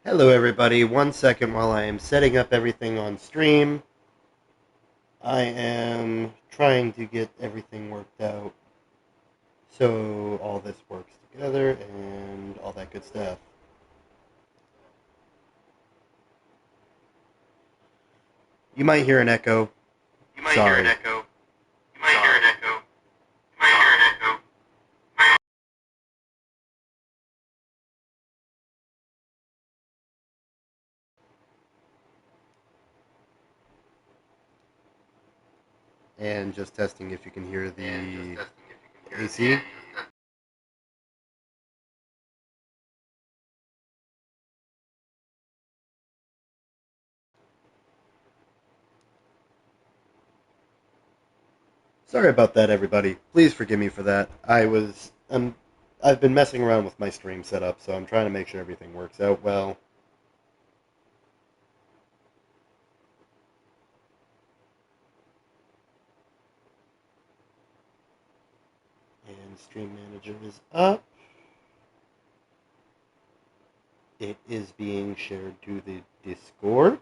Hello everybody, 1 second while I am setting up everything on stream. I am trying to get everything worked out so all this works together and all that good stuff. You might hear an echo. Sorry. And just testing if you can hear the AC. Sorry about that, everybody. Please forgive me for that. I've been messing around with my stream setup, so I'm trying to make sure everything works out well. And Stream Manager is up. It is being shared to the Discord.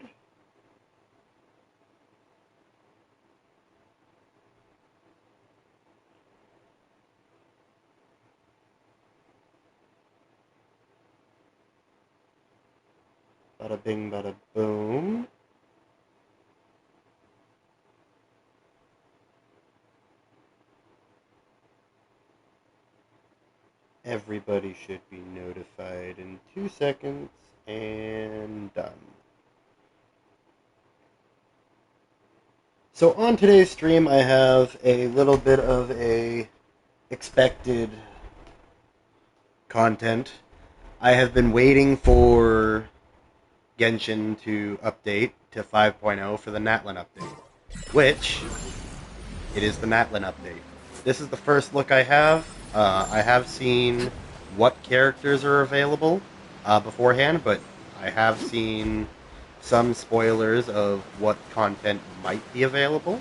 Bada bing, bada boom. Everybody should be notified in 2 seconds, and done. So on today's stream, I have a little bit of a expected content. I have been waiting for Genshin to update to 5.0 for the Natlin update, which it is the Natlin update. This is the first look I have. I have seen what characters are available beforehand, but I have seen some spoilers of what content might be available.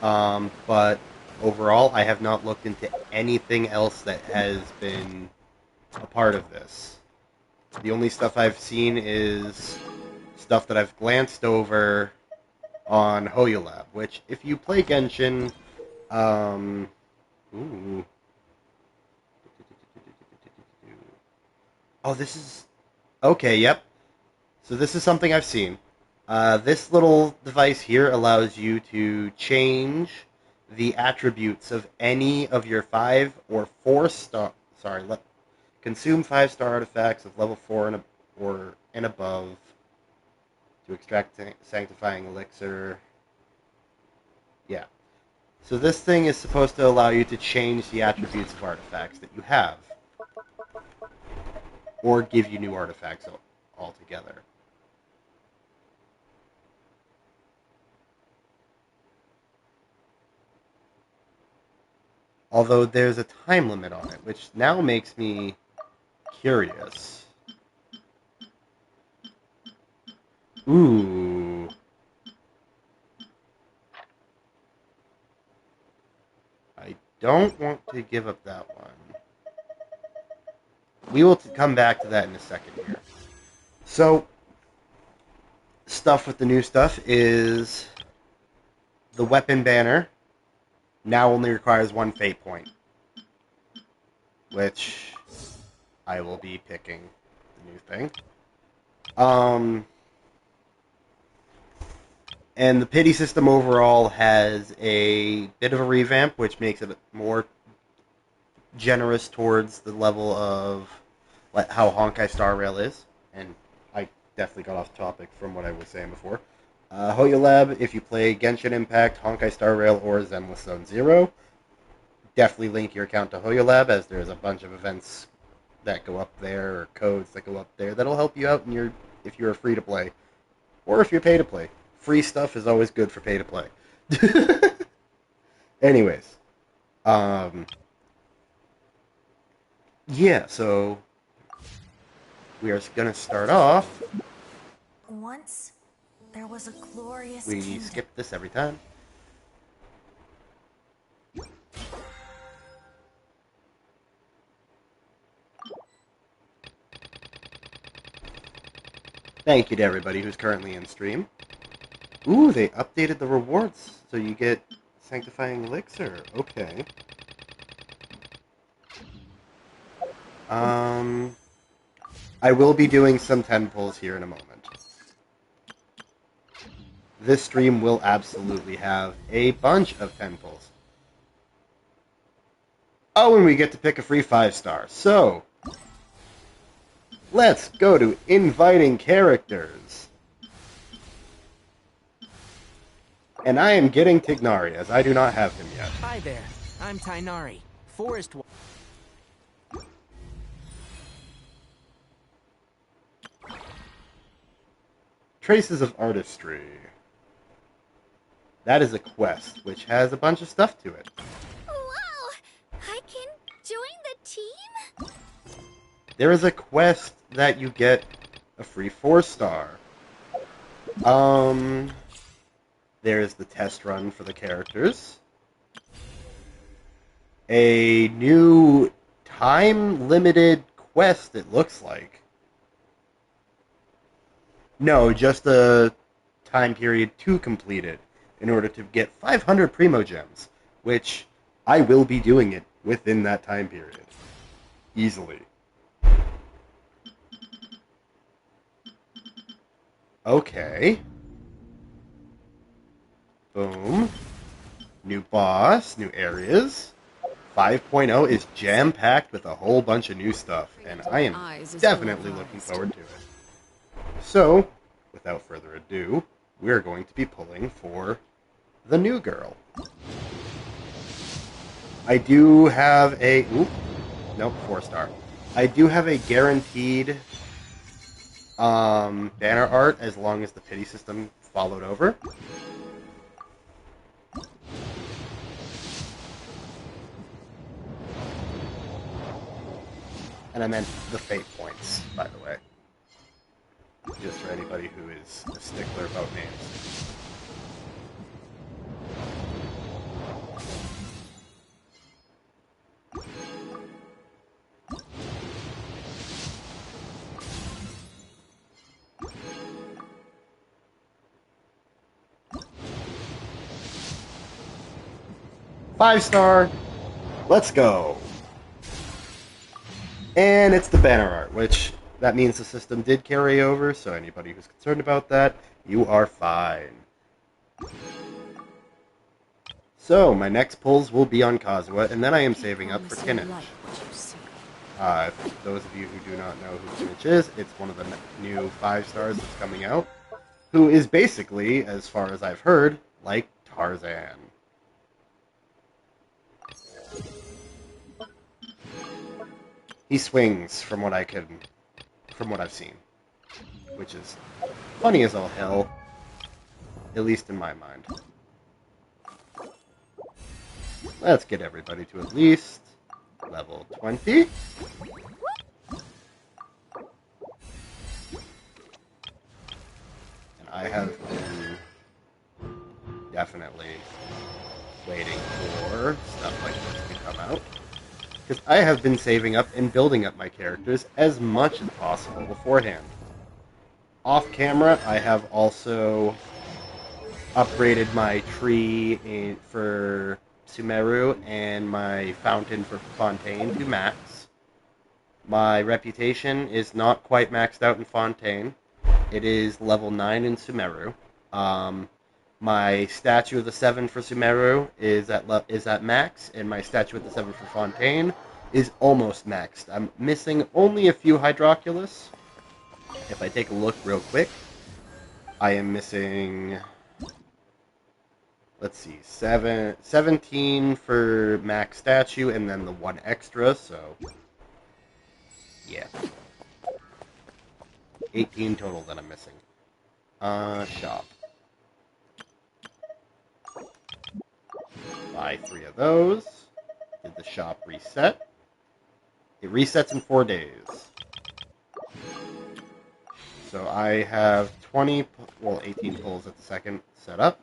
But overall, I have not looked into anything else that has been a part of this. The only stuff I've seen is stuff that I've glanced over on HoYoLab, which, if you play Genshin, ooh. Oh, this is... Okay, yep. So this is something I've seen. This little device here allows you to change the attributes of any of your 5 or 4 star... Sorry, consume 5-star artifacts of level 4 and above to extract sanctifying elixir. Yeah. So this thing is supposed to allow you to change the attributes of artifacts that you have, or give you new artifacts altogether. Although there's a time limit on it, which now makes me curious. Ooh. I don't want to give up that one. We will come back to that in a second here. So, stuff with the new stuff is the weapon banner now only requires 1 fate point, which I will be picking the new thing. And the pity system overall has a bit of a revamp, which makes it more generous towards the level of how Honkai Star Rail is. And I definitely got off topic from what I was saying before. HoYoLab, if you play Genshin Impact, Honkai Star Rail, or Zenless Zone Zero, definitely link your account to HoYoLab, as there's a bunch of events that go up there, or codes that go up there, that'll help you out if you're free to play, or if you're pay to play. Free stuff is always good for pay to play. Anyways, yeah, so we are going to start off. Once there was a glorious We kingdom. skip this every time. Thank you to everybody who's currently in stream. Ooh, they updated the rewards, so you get Sanctifying Elixir. Okay. I will be doing some 10 pulls here in a moment. This stream will absolutely have a bunch of 10 pulls. Oh, and we get to pick a free 5-star. So, let's go to inviting characters. And I am getting Tignari, as I do not have him yet. Hi there, I'm Tainari, Forest. Traces of Artistry. That is a quest, which has a bunch of stuff to it. Wow! I can join the team? There is a quest that you get a free 4-star. There's the test run for the characters. A new time-limited quest, it looks like. No, just a time period to complete it in order to get 500 Primo Gems, which I will be doing it within that time period. Easily. Okay. Boom. New boss, new areas. 5.0 is jam-packed with a whole bunch of new stuff, and I am definitely looking forward to it. So, without further ado, we're going to be pulling for the new girl. I do have a... Oop, nope, 4-star. I do have a guaranteed banner art as long as the pity system followed over. And I meant the fate points, by the way. Just for anybody who is a stickler about names. Five-star. Let's go. And it's the banner art, which that means the system did carry over, so anybody who's concerned about that, you are fine. So, my next pulls will be on Kazuha, and then I am saving up for Kinnage. For those of you who do not know who Kinnage is, it's one of the new 5-stars that's coming out, who is basically, as far as I've heard, like Tarzan. He swings from what I've seen, which is funny as all hell, at least in my mind. Let's get everybody to at least level 20. And I have been definitely waiting for stuff like this to come out. Because I have been saving up and building up my characters as much as possible beforehand. Off camera, I have also upgraded my tree for Sumeru and my fountain for Fontaine to max. My reputation is not quite maxed out in Fontaine. It is level 9 in Sumeru. My statue of the 7 for Sumeru is at max, and my statue of the 7 for Fontaine is almost maxed. I'm missing only a few Hydroculus. If I take a look real quick, I am missing, let's see, 17 for max statue, and then the 1 extra, so yeah. 18 total that I'm missing. Shop. Buy 3 of those. Did the shop reset? It resets in 4 days. So I have 18 pulls at the second set up.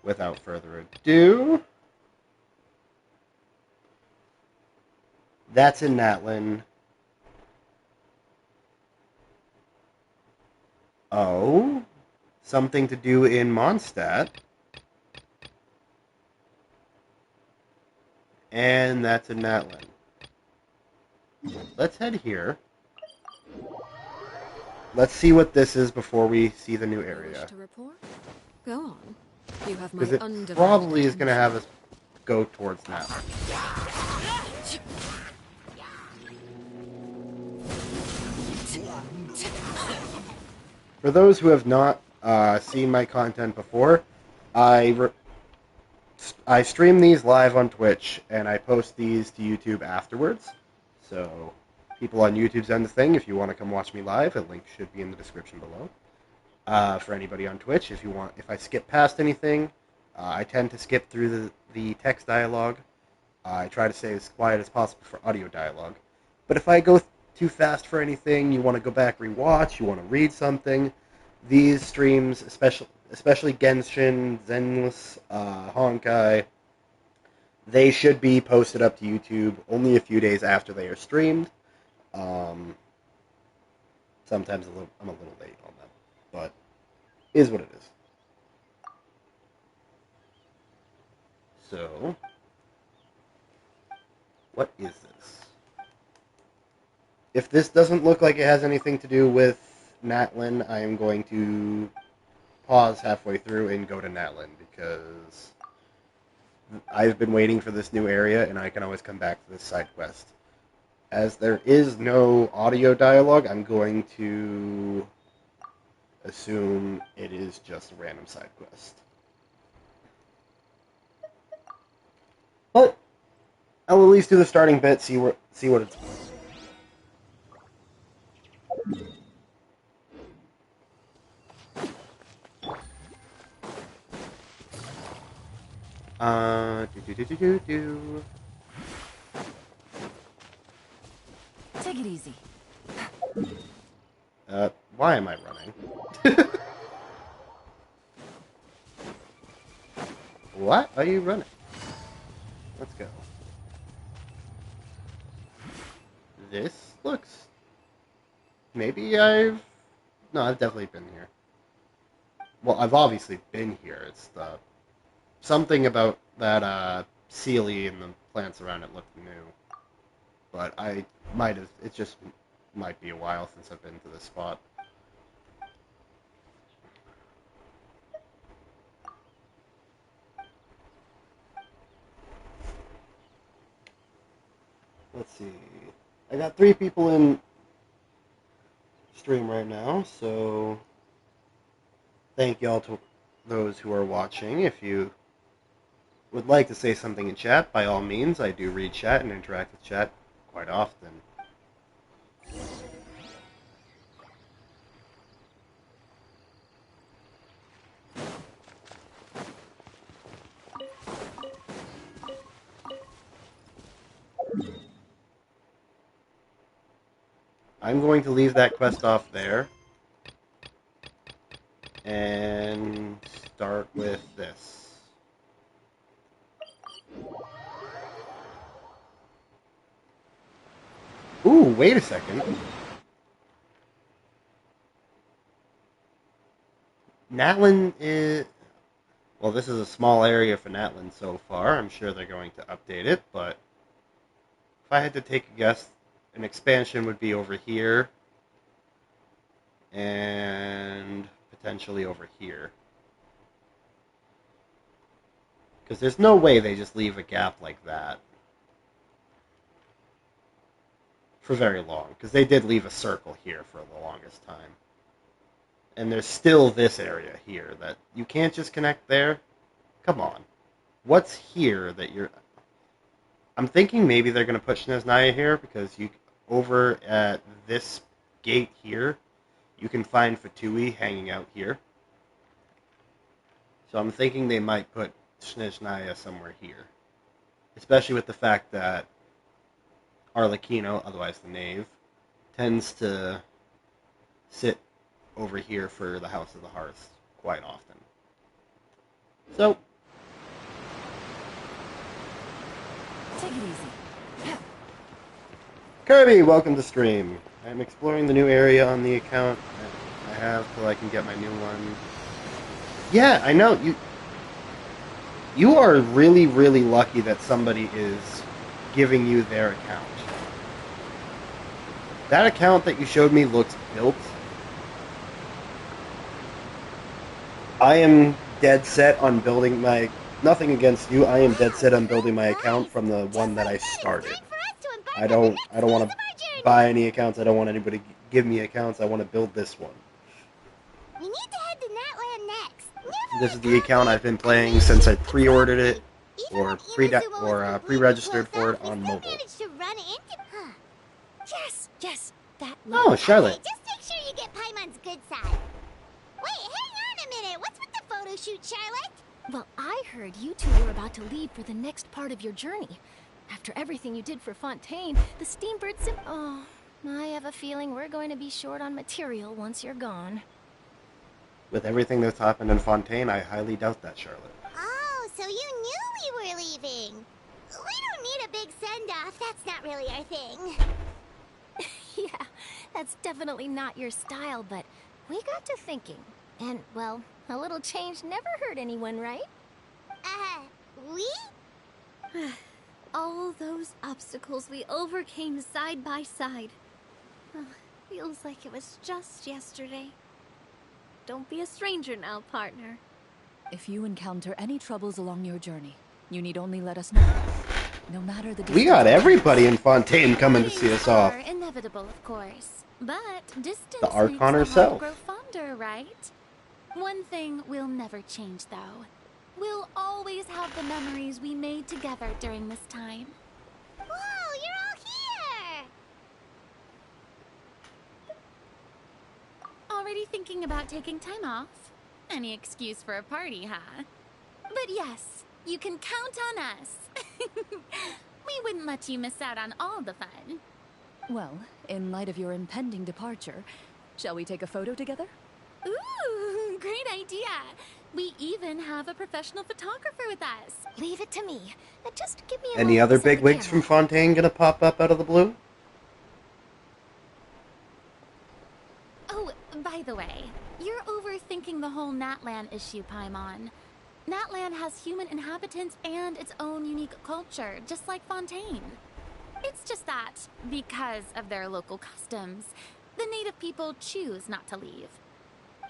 Without further ado, that's in Natlin. Oh, something to do in Mondstadt. And that's in Natlin. Let's head here. Let's see what this is before we see the new You wish area. to report? Go on. You have my Because it undivided probably is going to attention. have us go towards Natlin. For those who have not seen my content before, I stream these live on Twitch, and I post these to YouTube afterwards. So, people on YouTube's end of thing, if you want to come watch me live, a link should be in the description below. For anybody on Twitch, if I skip past anything, I tend to skip through the text dialogue. I try to stay as quiet as possible for audio dialogue. But if I go too fast for anything, you want to go back rewatch, you want to read something, these streams, especially Genshin, Zenless, Honkai, they should be posted up to YouTube only a few days after they are streamed. Sometimes I'm a little late on them, but is what it is. So, what is this? If this doesn't look like it has anything to do with Natlin, I am going to pause halfway through and go to Natlin, because I've been waiting for this new area, and I can always come back to this side quest. As there is no audio dialogue, I'm going to assume it is just a random side quest. But I'll at least do the starting bit, see what it's. Do. Take it easy. Why am I running? What are you running? Let's go. This looks... Maybe I've... No, I've definitely been here. Well, I've obviously been here. It's the... Something about that, Sealy and the plants around it looked new. But I might have... It just might be a while since I've been to this spot. Let's see. I got 3 people in stream right now, so thank y'all to those who are watching. If you would like to say something in chat, by all means, I do read chat and interact with chat quite often. I'm going to leave that quest off there and start with this. Ooh, wait a second. Natlin is... Well, this is a small area for Natlin so far. I'm sure they're going to update it, but if I had to take a guess, an expansion would be over here and potentially over here. Because there's no way they just leave a gap like that for very long. Because they did leave a circle here for the longest time. And there's still this area here that you can't just connect there. Come on. What's here that you're... I'm thinking maybe they're going to put Shneznaya here, because you over at this gate here, you can find Fatui hanging out here. So I'm thinking they might put Shneznaya somewhere here. Especially with the fact that Arlecchino, otherwise the Knave, tends to sit over here for the House of the Hearth quite often. So, Take it easy. Kirby, welcome to stream. I'm exploring the new area on the account. I have till I can get my new one. Yeah, I know. You are really, really lucky that somebody is giving you their account. That account that you showed me looks built. I am dead set on building my... Nothing against you. I am dead set on building my account from the one that I started. I don't want to buy any accounts. I don't want anybody to give me accounts. I want to build this one. We need to head to Natland next. This is the account I've been playing since I pre-ordered it or pre-registered for it on mobile. Yes, that. Oh, Charlotte. Okay, just make sure you get Paimon's good side. Wait, hang on a minute. What's with the photo shoot, Charlotte? Well, I heard you two were about to leave for the next part of your journey. After everything you did for Fontaine, the Steambird Oh, I have a feeling we're going to be short on material once you're gone. With everything that's happened in Fontaine, I highly doubt that, Charlotte. Oh, so you knew we were leaving. We don't need a big send-off. That's not really our thing. Yeah, that's definitely not your style, but we got to thinking. And, well, a little change never hurt anyone, right? We? All those obstacles we overcame side by side. Oh, feels like it was just yesterday. Don't be a stranger now, partner. If you encounter any troubles along your journey, you need only let us know. No matter the distance. We got everybody in Fontaine coming to see us off. Are inevitable, of course, but distance The Archon makes the heart herself. grow fonder, right? One thing will never change, though. We'll always have the memories we made together during this time. Whoa, you're all here! Already thinking about taking time off? Any excuse for a party, huh? But yes, you can count on us. We wouldn't let you miss out on all the fun. Well, in light of your impending departure, shall we take a photo together? Ooh, great idea. We even have a professional photographer with us. Leave it to me. Just give me a Any moment other to set the bigwigs from camera. Fontaine gonna pop up out of the blue? Oh, by the way, you're overthinking the whole Natlan issue, Paimon. Natlan has human inhabitants and its own unique culture, just like Fontaine. It's just that, because of their local customs, the native people choose not to leave.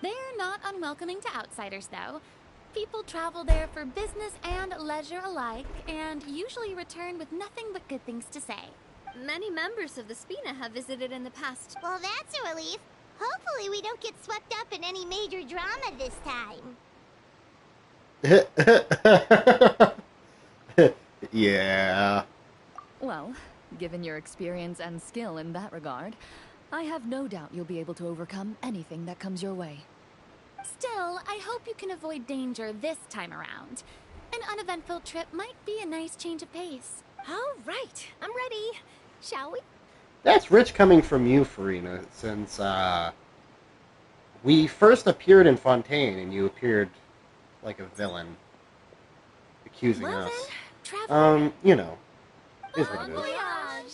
They're not unwelcoming to outsiders, though. People travel there for business and leisure alike, and usually return with nothing but good things to say. Many members of the Spina have visited in the past. Well, that's a relief. Hopefully we don't get swept up in any major drama this time. Yeah. Well, given your experience and skill in that regard, I have no doubt you'll be able to overcome anything that comes your way. Still, I hope you can avoid danger this time around. An uneventful trip might be a nice change of pace. All right, I'm ready. Shall we? That's rich coming from you, Farina, since we first appeared in Fontaine and you appeared like a villain, accusing Well us. then, traveler. You know, is what Bon it is. voyage!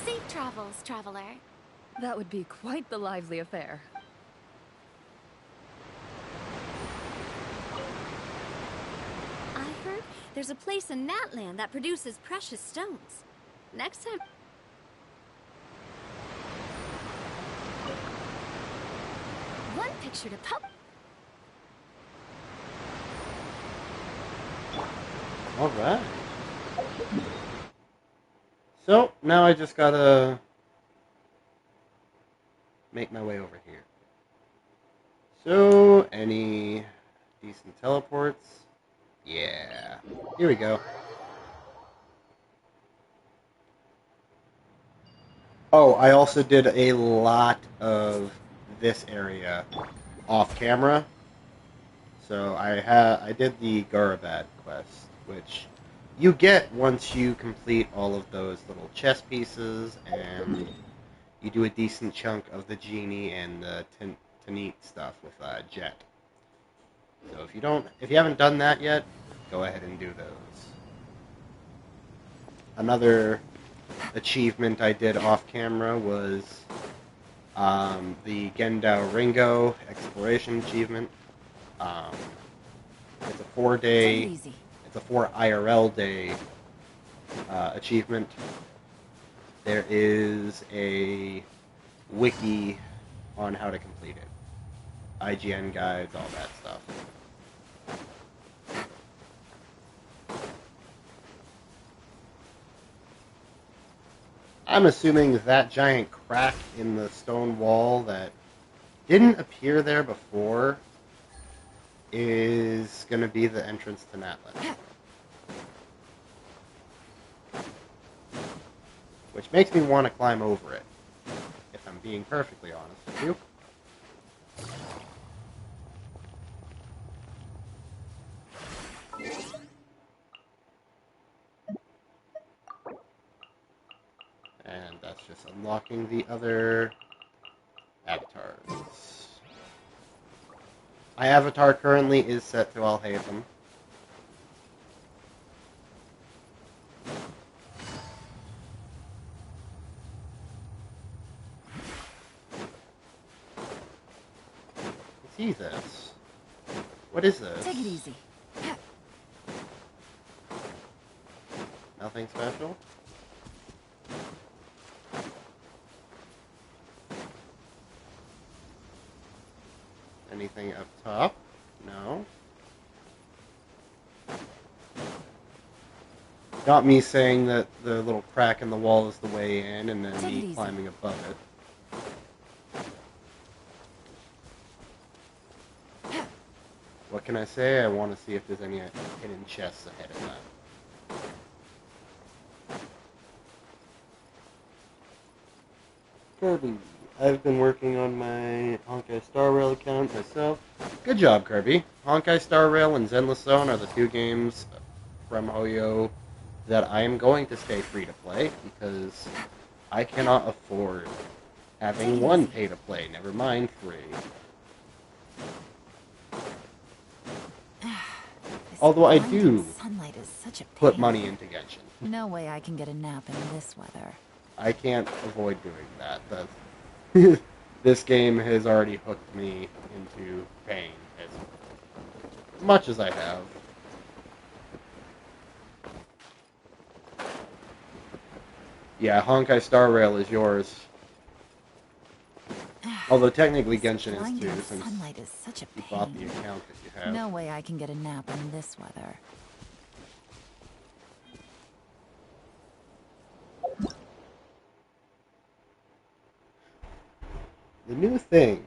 Safe travels, traveler. That would be quite the lively affair. I heard there's a place in Natland that produces precious stones. Next time... One picture to pop. Alright. So, now I just gotta make my way over here. So, any decent teleports? Yeah. Here we go. Oh, I also did a lot of this area off camera. So I did the Garabad quest, which you get once you complete all of those little chess pieces, and you do a decent chunk of the genie and the Tanit stuff with Jet. So if you haven't done that yet, go ahead and do those. Another achievement I did off camera was the Gendao Ringo exploration achievement. It's a 4-day, easy. it's a 4 IRL day achievement. There is a wiki on how to complete it. IGN guides, all that stuff. I'm assuming that giant crack in the stone wall that didn't appear there before is going to be the entrance to Natlan. Which makes me want to climb over it, if I'm being perfectly honest with you. And that's just unlocking the other avatars. My avatar currently is set to Alhaitham. See this? What is this? Take it easy. Nothing special? Anything up top? No. Not me saying that the little crack in the wall is the way in and then me climbing above it. What can I say? I want to see if there's any hidden chests ahead of that. Kirby. I've been working on my Honkai Star Rail account myself. Good job, Kirby. Honkai Star Rail and Zenless Zone are the two games from Hoyo that I am going to stay free to play because I cannot afford having one pay to play, never mind free. Although I do Sunlight is such a put pain. money into Genshin. No way I can get a nap in this weather. I can't avoid doing that. This game has already hooked me into pain as much as I have. Yeah, Honkai Star Rail is yours. Although technically Genshin is too, since Sunlight is such a you pain. bought the account that you have. No way I can get a nap in this weather. The new thing.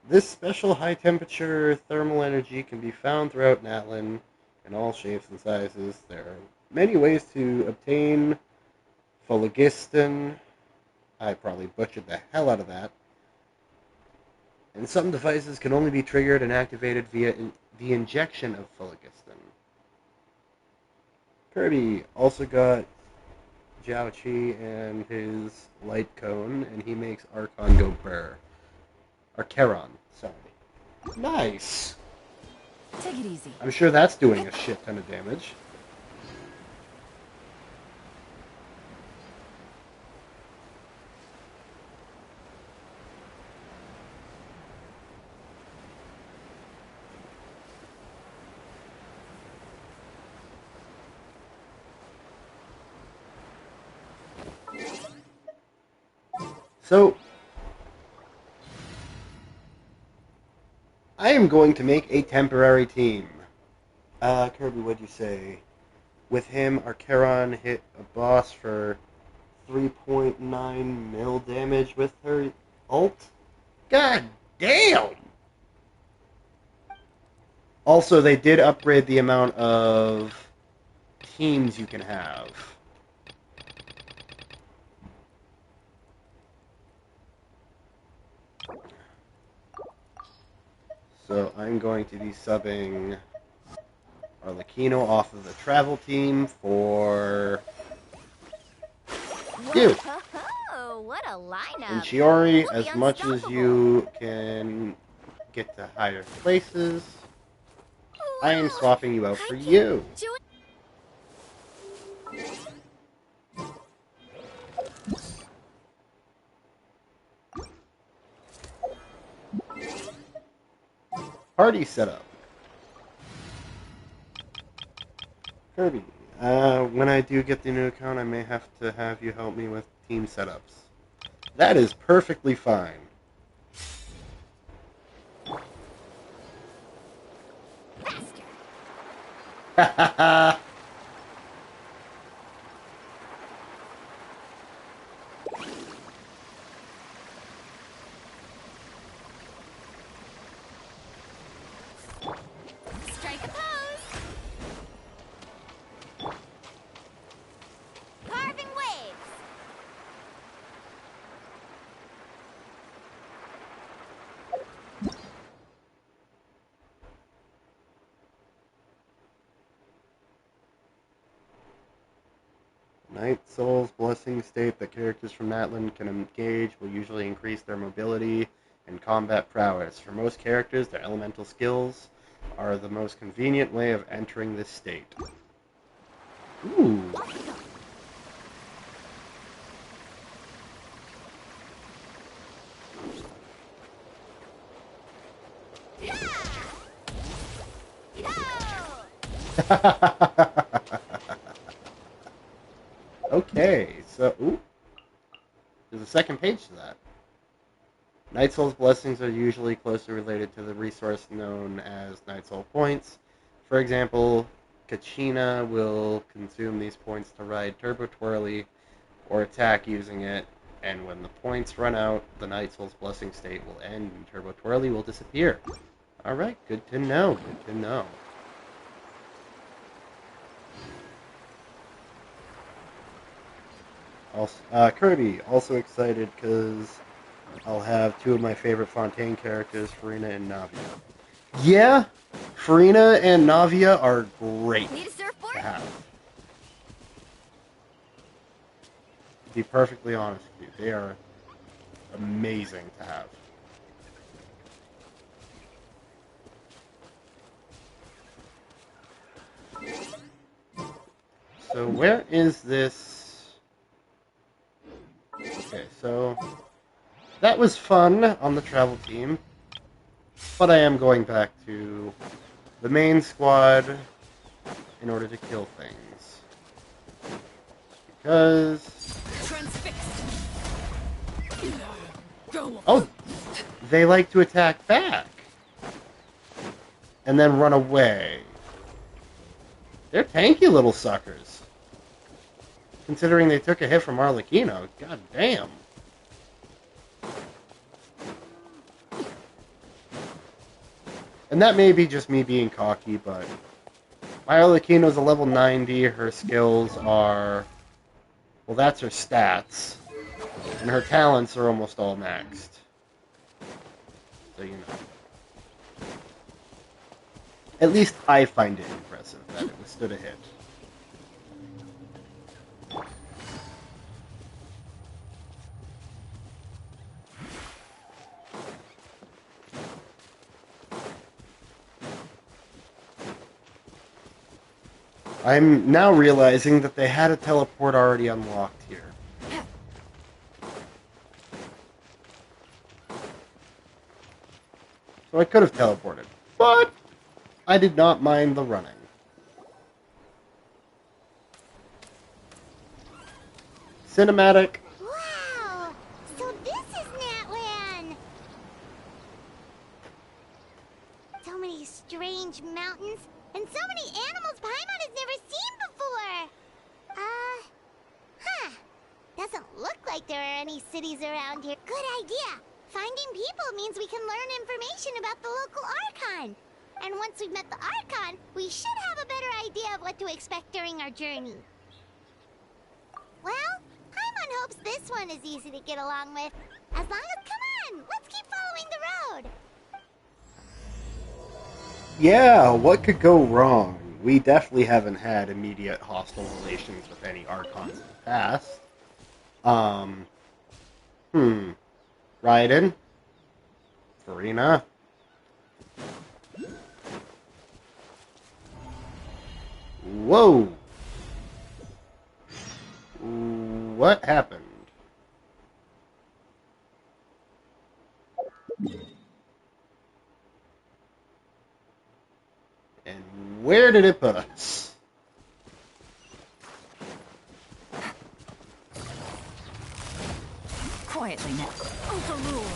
This special high-temperature thermal energy can be found throughout Natlan in all shapes and sizes. There are many ways to obtain phlogiston. I probably butchered the hell out of that. And some devices can only be triggered and activated via the injection of phlogiston. Kirby also got Jiao Qi and his light cone, and he makes Archon go burr. Archeron, sorry. Nice! Take it easy. I'm sure that's doing a shit ton of damage. So, I am going to make a temporary team. Kirby, what'd you say? With him, Archeron hit a boss for 3.9 mil damage with her ult? God damn! Also, they did upgrade the amount of teams you can have. So I'm going to be subbing Arlecchino off of the travel team for you. Whoa, what a lineup! And Chiori, We'll as be much as unstoppable. you can get to higher places, I am swapping you out for you. party set up. Kirby, when I do get the new account, I may have to have you help me with team setups. That is perfectly fine. Ha ha ha! Strike a pose. Carving waves. Night Soul's blessing state that characters from Natlan can engage will usually increase their mobility and combat prowess. For most characters, their elemental skills are the most convenient way of entering this state. Ooh. Okay, so there's a second page to that. Night Soul's blessings are usually closely related to the resource known as Night Soul points. For example, Kachina will consume these points to ride Turbo Twirly or attack using it, and when the points run out, the Night Soul's blessing state will end and Turbo Twirly will disappear. Alright, good to know, good to know. Also, Kirby, also excited because I'll have two of my favorite Fontaine characters, Farina and Navia. Yeah, Farina and Navia are great Need a surfboard? to have. To be perfectly honest with you, they are amazing to have. So where is this? Okay, so that was fun on the travel team, but I am going back to the main squad in order to kill things. Because... oh, they like to attack back and then run away. They're tanky little suckers. Considering they took a hit from Arlecchino, god damn. And that may be just me being cocky, but my Arlecchino's a level 90, her skills are... well, that's her stats. And her talents are almost all maxed. So, you know. At least I find it impressive that it withstood a hit. I'm now realizing that they had a teleport already unlocked here. So I could have teleported, but I did not mind the running. Cinematic. Wow! So this is Natlan! So many strange mountains, and so many animals Paimon has never seen before! Doesn't look like there are any cities around here. Good idea! Finding people means we can learn information about the local Archon. And once we've met the Archon, we should have a better idea of what to expect during our journey. Well, Paimon hopes this one is easy to get along with. As long as, come on, let's keep following the road. Yeah, what could go wrong? We definitely haven't had immediate hostile relations with any Archons in the past. Raiden? Farina? Whoa! What happened? And where did it put us? Quietly now. Overruled.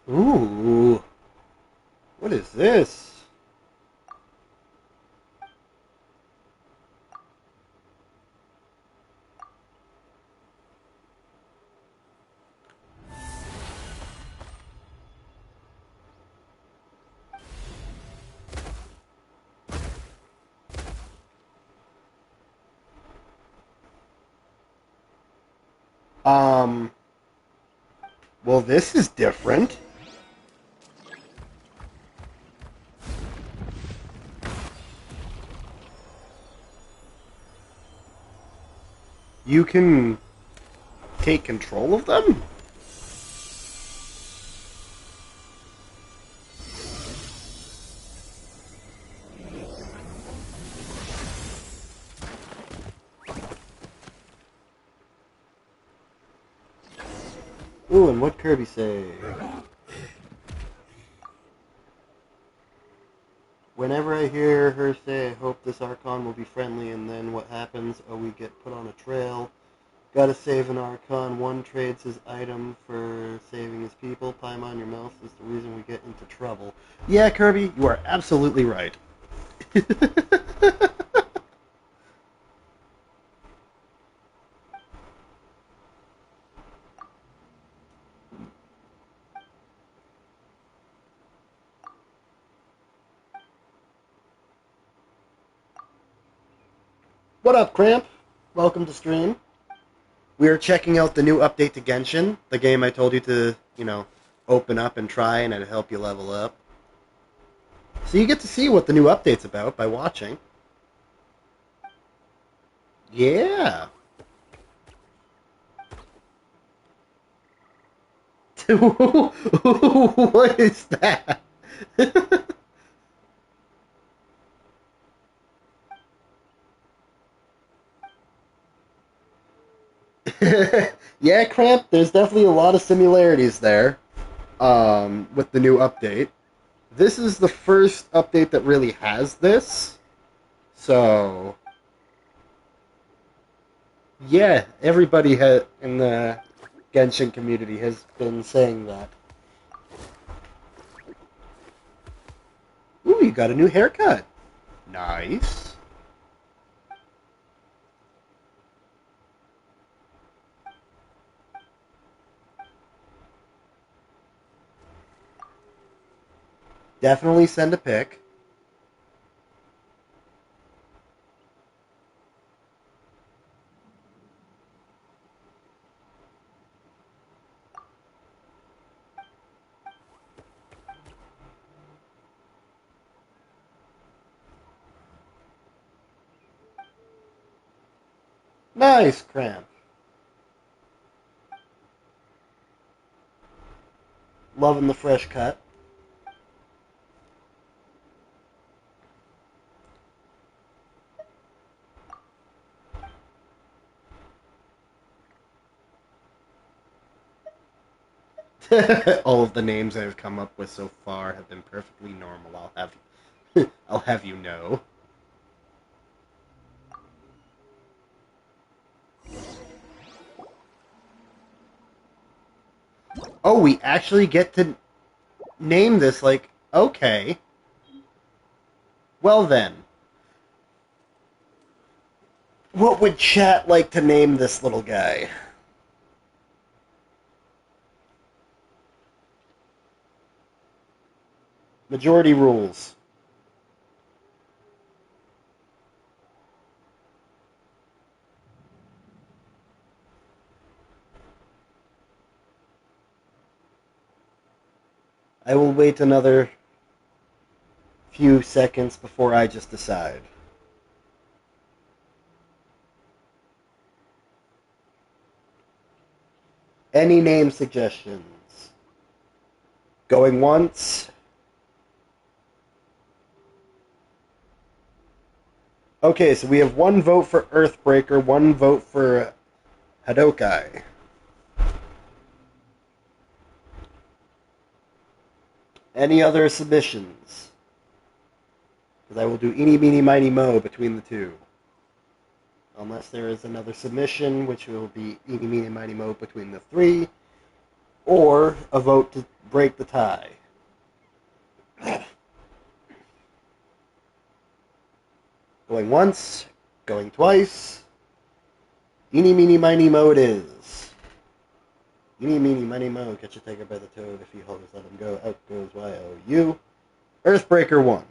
Ooh. What is this? Well, this is different. You can take control of them? Ooh, and what Kirby say? Whenever I hear her say, I hope this Archon will be friendly, and then what happens? Oh, we get put on a trail. Gotta save an Archon. One trades his item for saving his people. Paimon, your mouth is the reason we get into trouble. Yeah, Kirby, you are absolutely right. What up, Cramp? Welcome to stream. We are checking out the new update to Genshin, the game I told you to, open up and try, and it'll help you level up. So you get to see what the new update's about by watching. Yeah. What is that? Yeah, Cramp, there's definitely a lot of similarities there with the new update. This is the first update that really has this. So, yeah, everybody in the Genshin community has been saying that. Ooh, you got a new haircut. Nice. Definitely send a pic. Nice, Cramp. Loving the fresh cut. All of the names I've come up with so far have been perfectly normal. I'll have you know. Oh, we actually get to name this, okay. Well then. What would chat like to name this little guy? Majority rules. I will wait another few seconds before I just decide. Any name suggestions? Going once? Okay, so we have one vote for Earthbreaker, one vote for Hadokai. Any other submissions? Because I will do eeny, meeny, miny, mo between the two. Unless there is another submission, which will be eeny, meeny, miny, mo between the three, or a vote to break the tie. Going once, going twice. Eeny, meeny, miny, mo it is. Eeny, meeny, miny, mo, catch a tiger by the toe. If he hovers, let him go. Out goes Y-O-U. Earthbreaker won.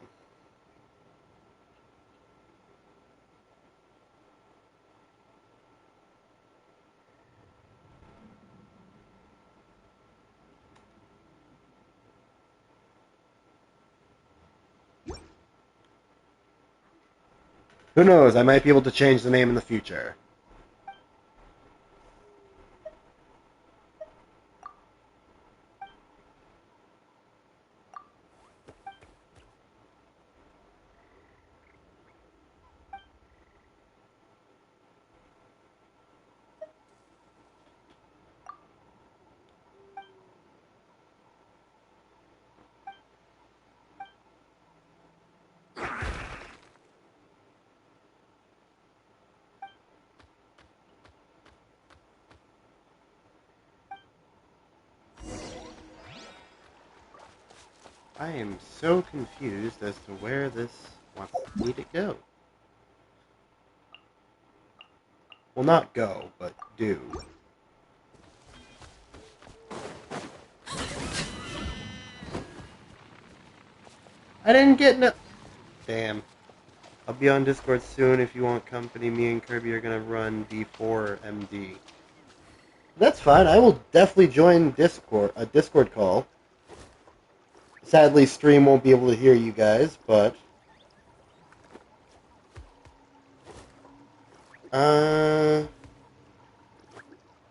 Who knows? I might be able to change the name in the future. I am so confused as to where this wants me to go. Well, not go, but do. I didn't get no... Damn. I'll be on Discord soon if you want company. Me and Kirby are gonna run D4 MD. That's fine. I will definitely join Discord, a Discord call. Sadly, stream won't be able to hear you guys, but...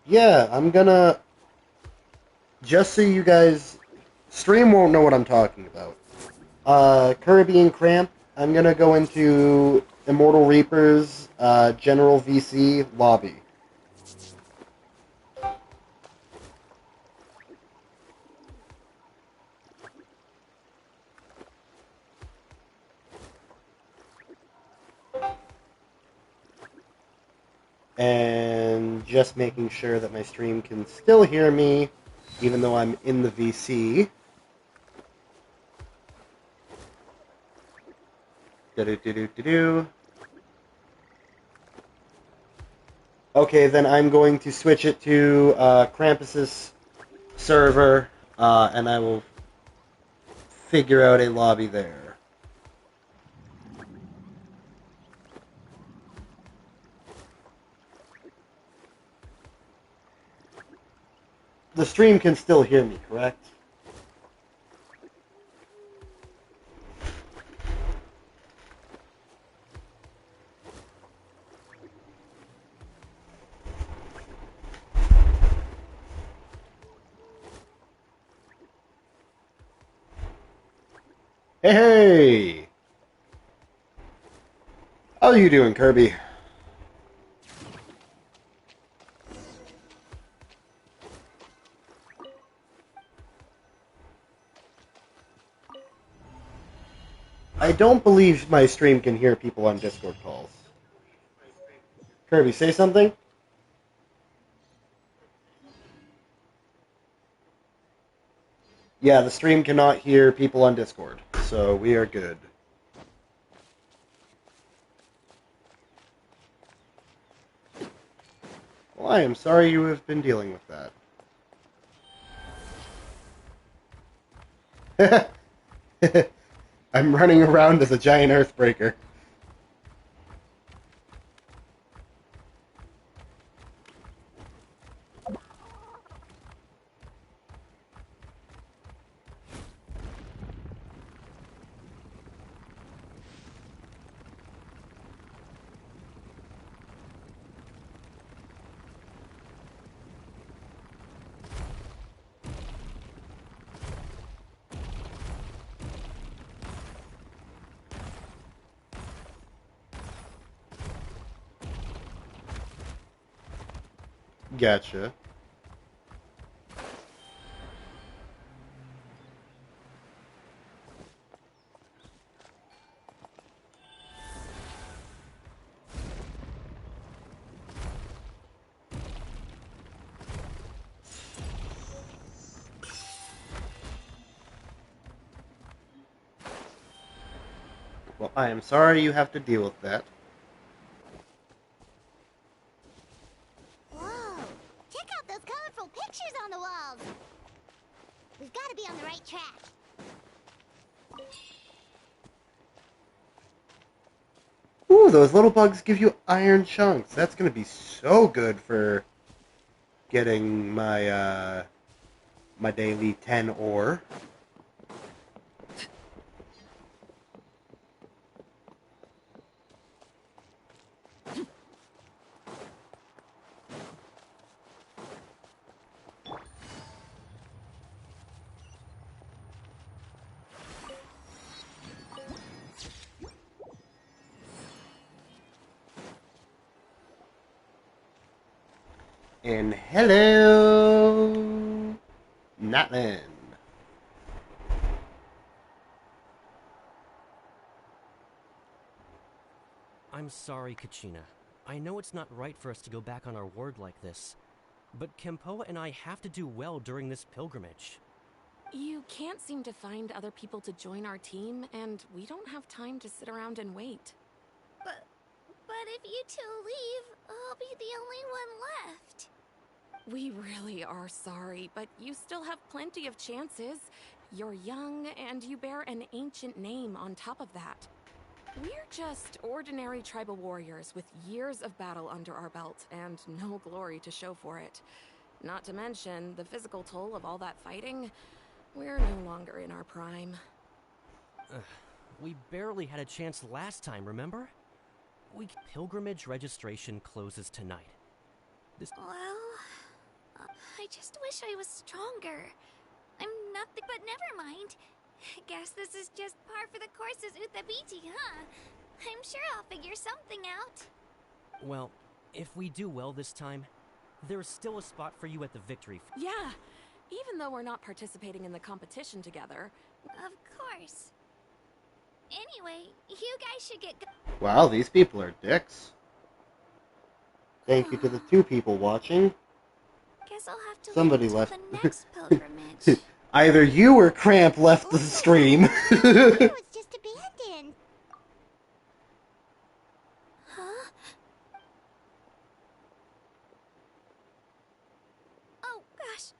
Yeah, I'm gonna... Just so you guys... Stream won't know what I'm talking about. Kirby and Cramp, I'm gonna go into Immortal Reaper's General VC lobby. And just making sure that my stream can still hear me, even though I'm in the VC. Do-do-do-do-do-do. Okay, then I'm going to switch it to Krampus's server, and I will figure out a lobby there. The stream can still hear me, correct? Hey, hey! How are you doing, Kirby? I don't believe my stream can hear people on Discord calls. Kirby, say something? Yeah, the stream cannot hear people on Discord, so we are good. Well, I am sorry you have been dealing with that. I'm running around as a giant earthbreaker. Gotcha. Well, I am sorry you have to deal with that. Whoa! Check out those colorful pictures on the walls! We've got to be on the right track. Ooh, those little bugs give you iron chunks. That's gonna be so good for getting my my daily 10 ore. And hello, Natlan. I'm sorry, Kachina. I know it's not right for us to go back on our word like this, but Kempoa and I have to do well during this pilgrimage. You can't seem to find other people to join our team, and we don't have time to sit around and wait. But if you two leave, I'll be the only one left. We really are sorry, but you still have plenty of chances. You're young, and you bear an ancient name on top of that. We're just ordinary tribal warriors with years of battle under our belt and no glory to show for it. Not to mention the physical toll of all that fighting. We're no longer in our prime. We barely had a chance last time, remember? Pilgrimage registration closes tonight. Well, I just wish I was stronger. I'm nothing, but never mind. Guess this is just par for the courses Utabiti, huh? I'm sure I'll figure something out. Well, if we do well this time, there's still a spot for you at the victory. Yeah, even though we're not participating in the competition together. Of course. Anyway, you guys should get Wow, these people are dicks. Thank you to the 2 people watching. Guess I'll have to Somebody wait until left. the next pilgrimage. Either you or Cramp left the stream. It was just abandoned. Huh? Oh gosh,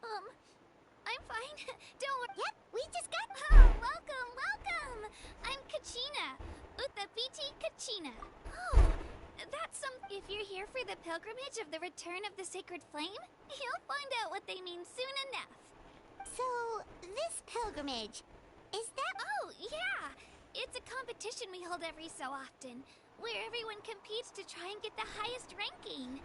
I'm fine. Don't worry. Yep, we just got... Oh, welcome! I'm Kachina. Utabiti Kachina. Oh, that's some... If you're here for the pilgrimage of the return of the sacred flame, you'll find out what they mean soon enough. So, this pilgrimage, is that... Oh, yeah! It's a competition we hold every so often, where everyone competes to try and get the highest ranking.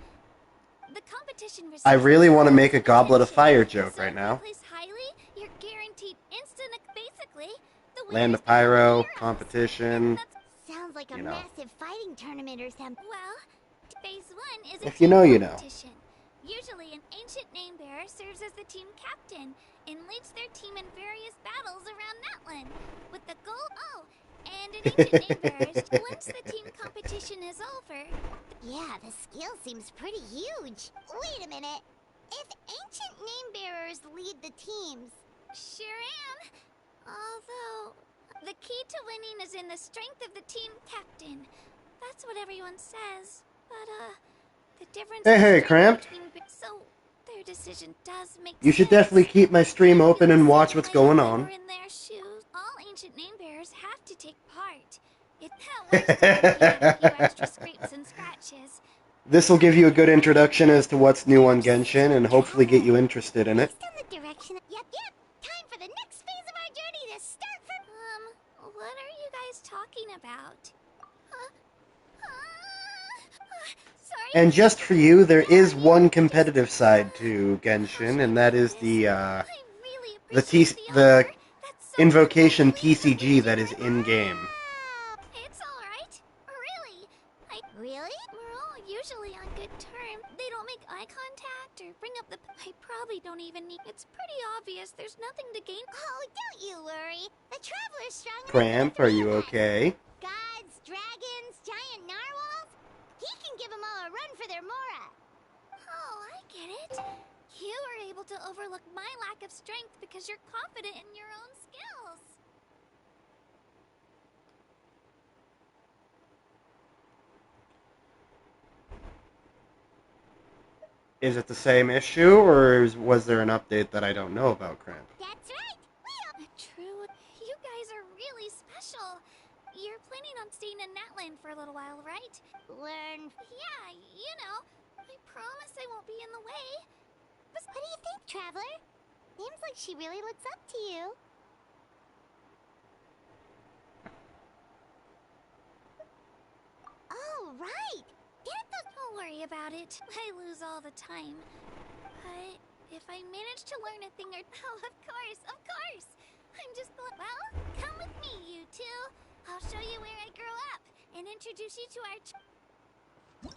The competition I really want to make a Goblet of Fire joke so right now. if you place highly, you're guaranteed instant... Basically, the Land winners of Pyro, become heroes. competition. Sounds like a You know. massive fighting tournament or something. Well, phase 1 is a If you team know, you know. competition. Usually an ancient name bearer serves as the team captain and leads their team in various battles around Natlan with the goal... Oh, and an ancient name bearer, once the team competition is over... Yeah, the skill seems pretty huge. Wait a minute. If ancient name bearers lead the teams... Sure am. Although, the key to winning is in the strength of the team captain. That's what everyone says. But, the difference... Hey, in Cramp. strength between... So, their decision does make You should sense. definitely keep my stream open and watch what's going If I on. were in their shoes, all ancient name bearers have to take part. It a few extra scrapes and scratches. This will give you a good introduction as to what's new on Genshin and hopefully get you interested in it. Based on the direction... Yep. Time for the next phase of our journey to start from... What are you guys talking about? Sorry. And just for you, there is one competitive side to Genshin, and that is the I really the appreciate the offer. That's so invocation cool. TCG that is in game. It's alright. Really. Really? We're all usually on good terms. They don't make eye contact really don't even need. It's pretty obvious there's nothing to gain. Oh, don't you worry. The Traveler's strong enough to Cramp, get are through you that. okay? Gods, dragons, giant narwhals. He can give them all a run for their Mora. Oh, I get it. You were able to overlook my lack of strength because you're confident in your own skills. Is it the same issue, or was there an update that I don't know about, Cramp? That's right. True. You guys are really special. You're planning on staying in Natland for a little while, right? Learn. Yeah, you know. I promise I won't be in the way. What do you think, Traveler? Seems like she really looks up to you. Oh, right. Don't worry about it. I lose all the time. But if I manage to learn a thing or... Oh, of course, of course. I'm just... Well, come with me, you two. I'll show you where I grew up and introduce you to our... Whoa!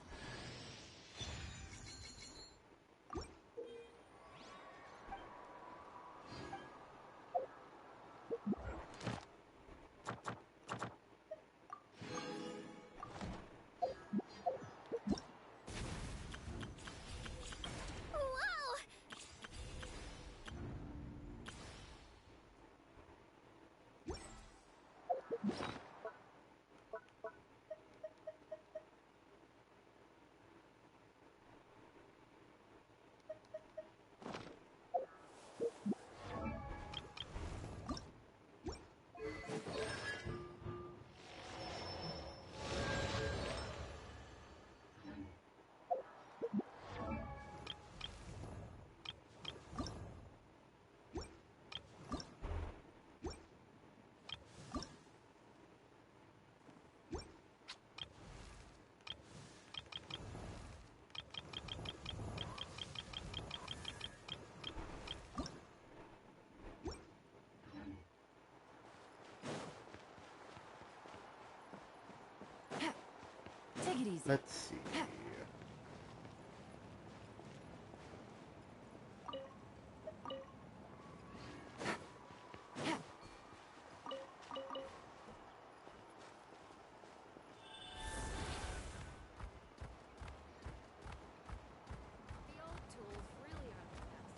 Take it easy. Let's see. The old tools really are the best.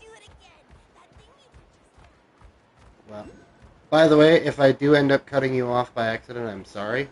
Do it again. That thing you did just now. Well, by the way, if I do end up cutting you off by accident, I'm sorry.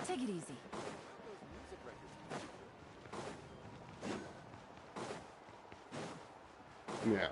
Take it easy. Yeah.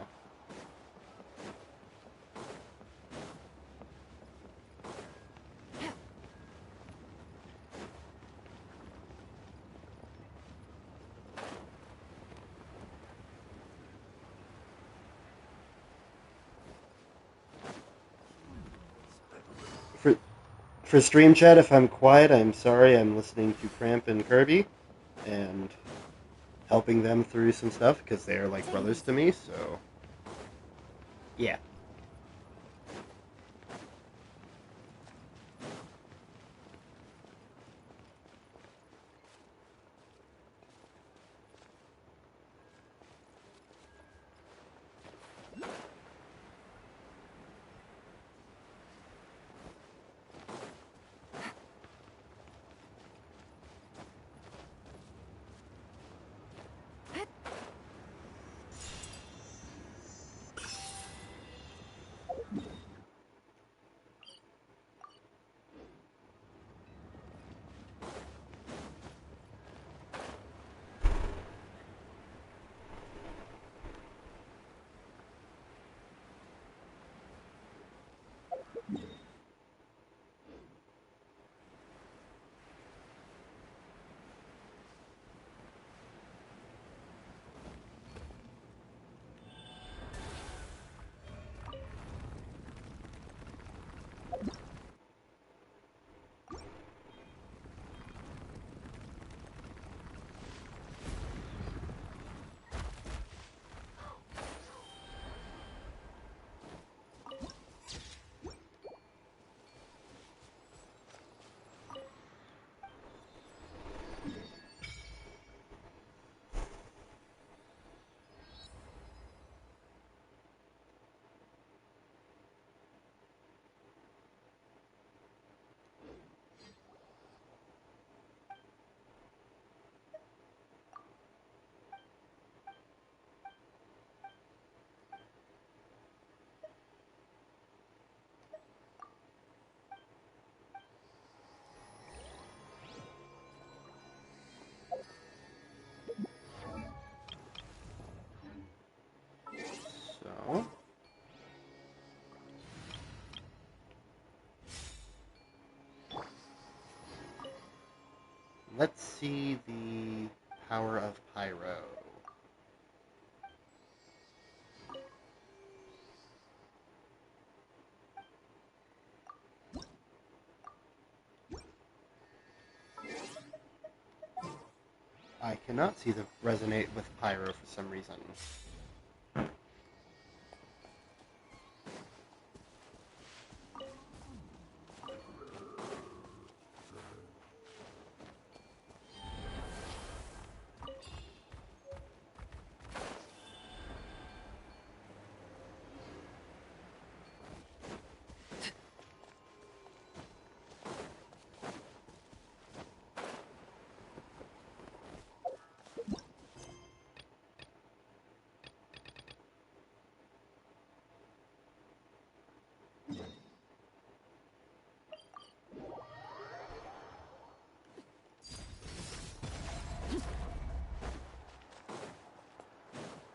For stream chat, if I'm quiet, I'm sorry. I'm listening to Cramp and Kirby and helping them through some stuff because they're like brothers to me. So, yeah. Let's see the power of Pyro. I cannot see the resonate with Pyro for some reason.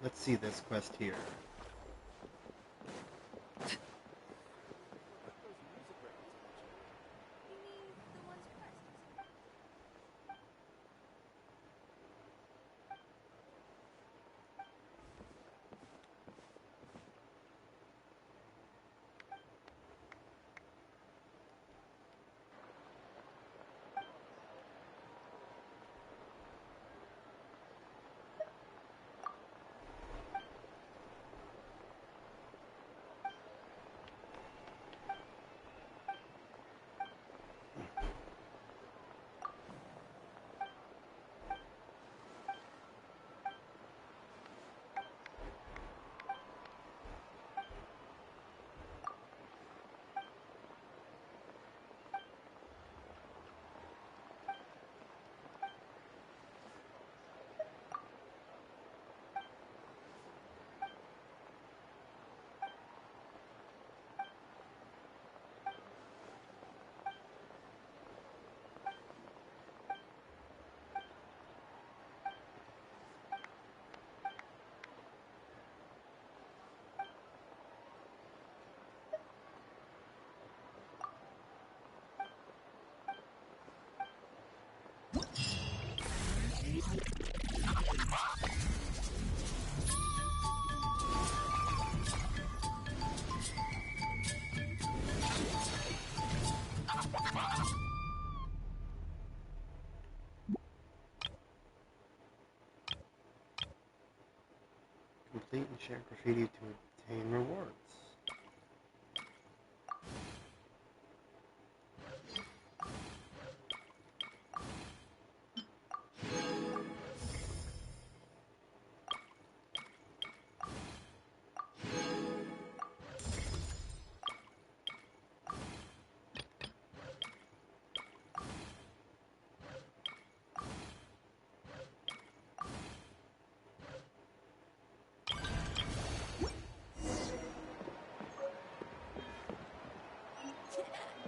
Let's see this quest here. Complete and share graffiti to obtain rewards.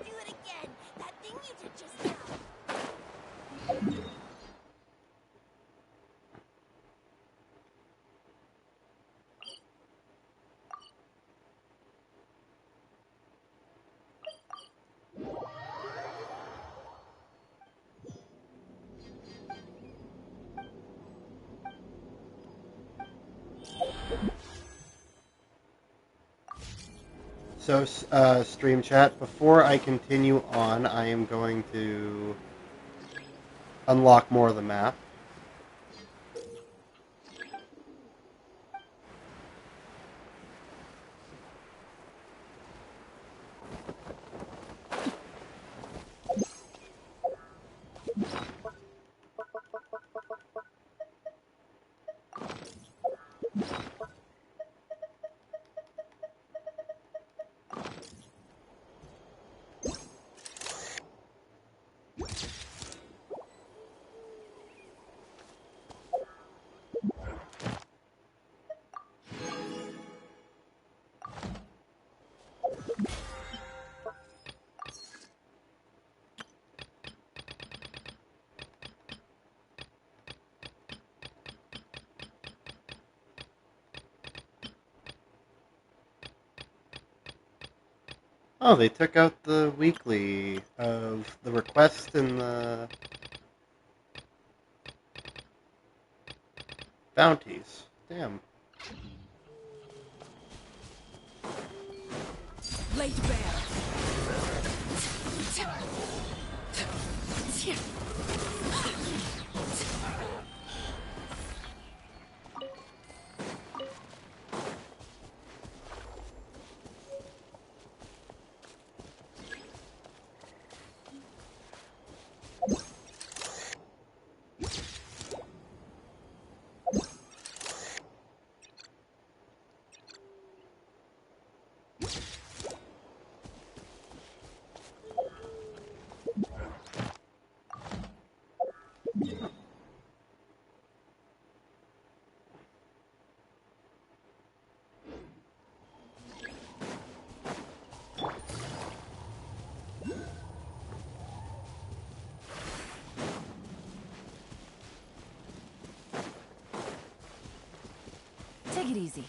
Do it again! That thing you did just now! So, stream chat, before I continue on, I am going to unlock more of the map. Oh, they took out the weekly of the request and the bounties. Damn. Late bear. Take it easy.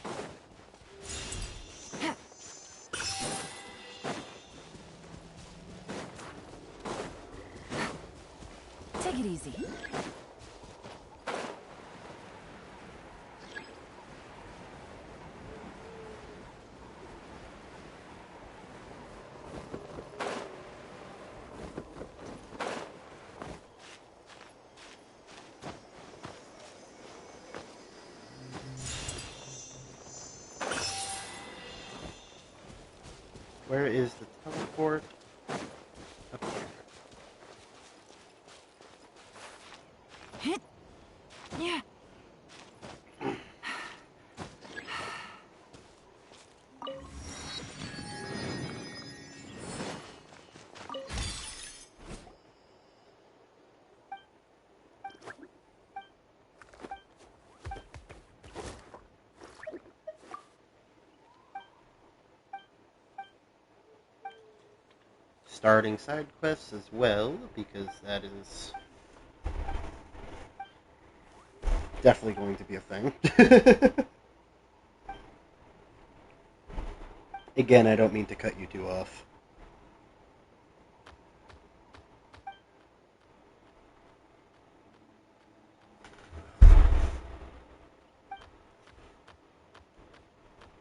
Take it easy. Where is the teleport? Up here. Yeah. Starting side quests as well, because that is definitely going to be a thing. Again, I don't mean to cut you two off.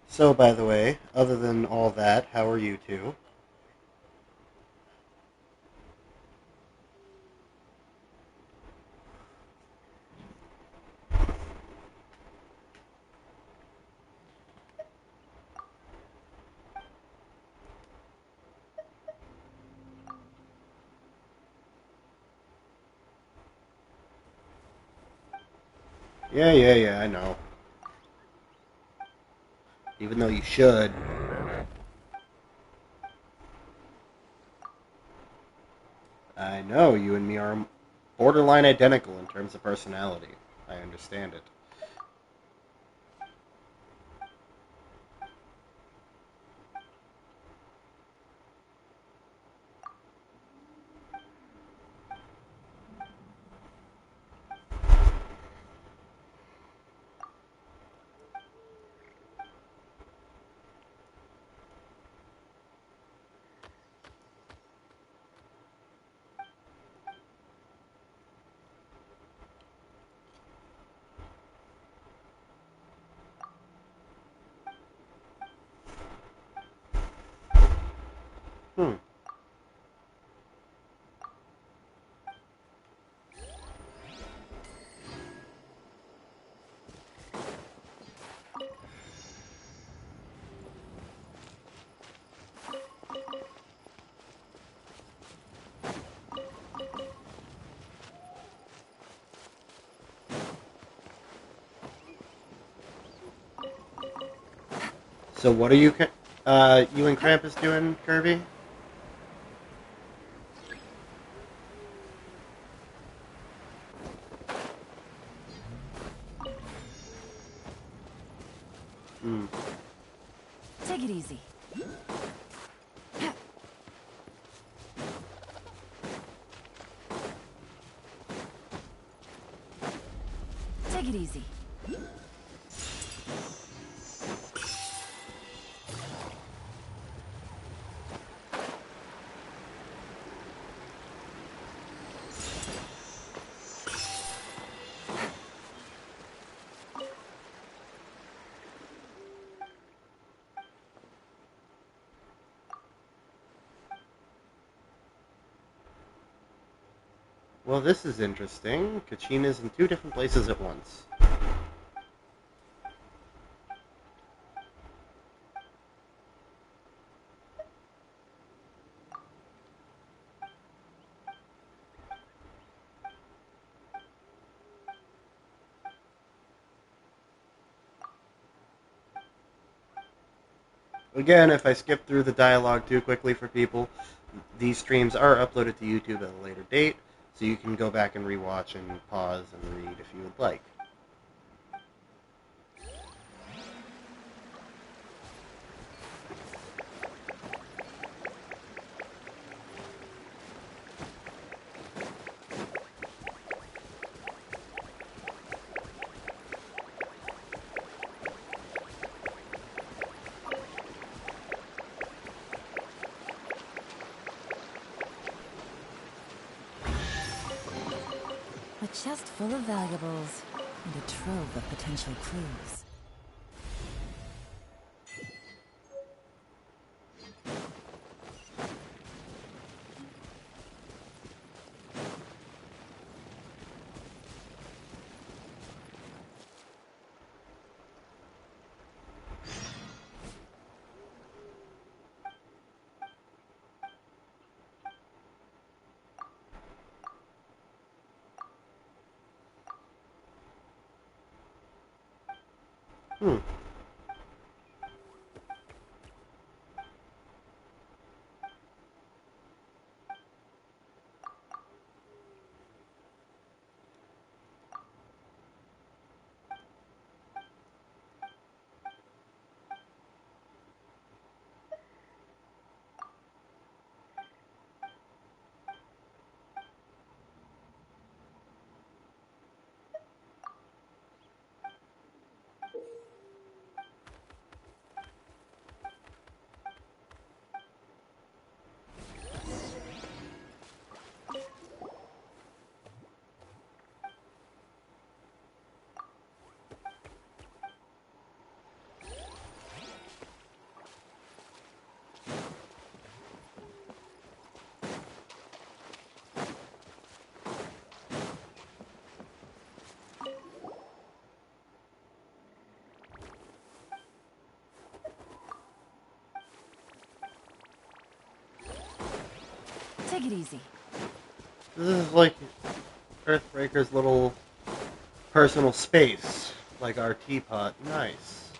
So, by the way, other than all that, how are you two? Yeah, I know. Even though you should. I know, you and me are borderline identical in terms of personality. I understand it. Hmm. So what are you and Krampus doing, Kirby? Hmm. Take it easy. Take it easy. Well, this is interesting. Kachina's in 2 different places at once. Again, if I skip through the dialogue too quickly for people, these streams are uploaded to YouTube at a later date, so you can go back and rewatch and pause and read if you would like. A chest full of valuables and a trove of potential clues. Hmm. Take it easy. This is like Earthbreaker's little personal space, like our teapot. Nice.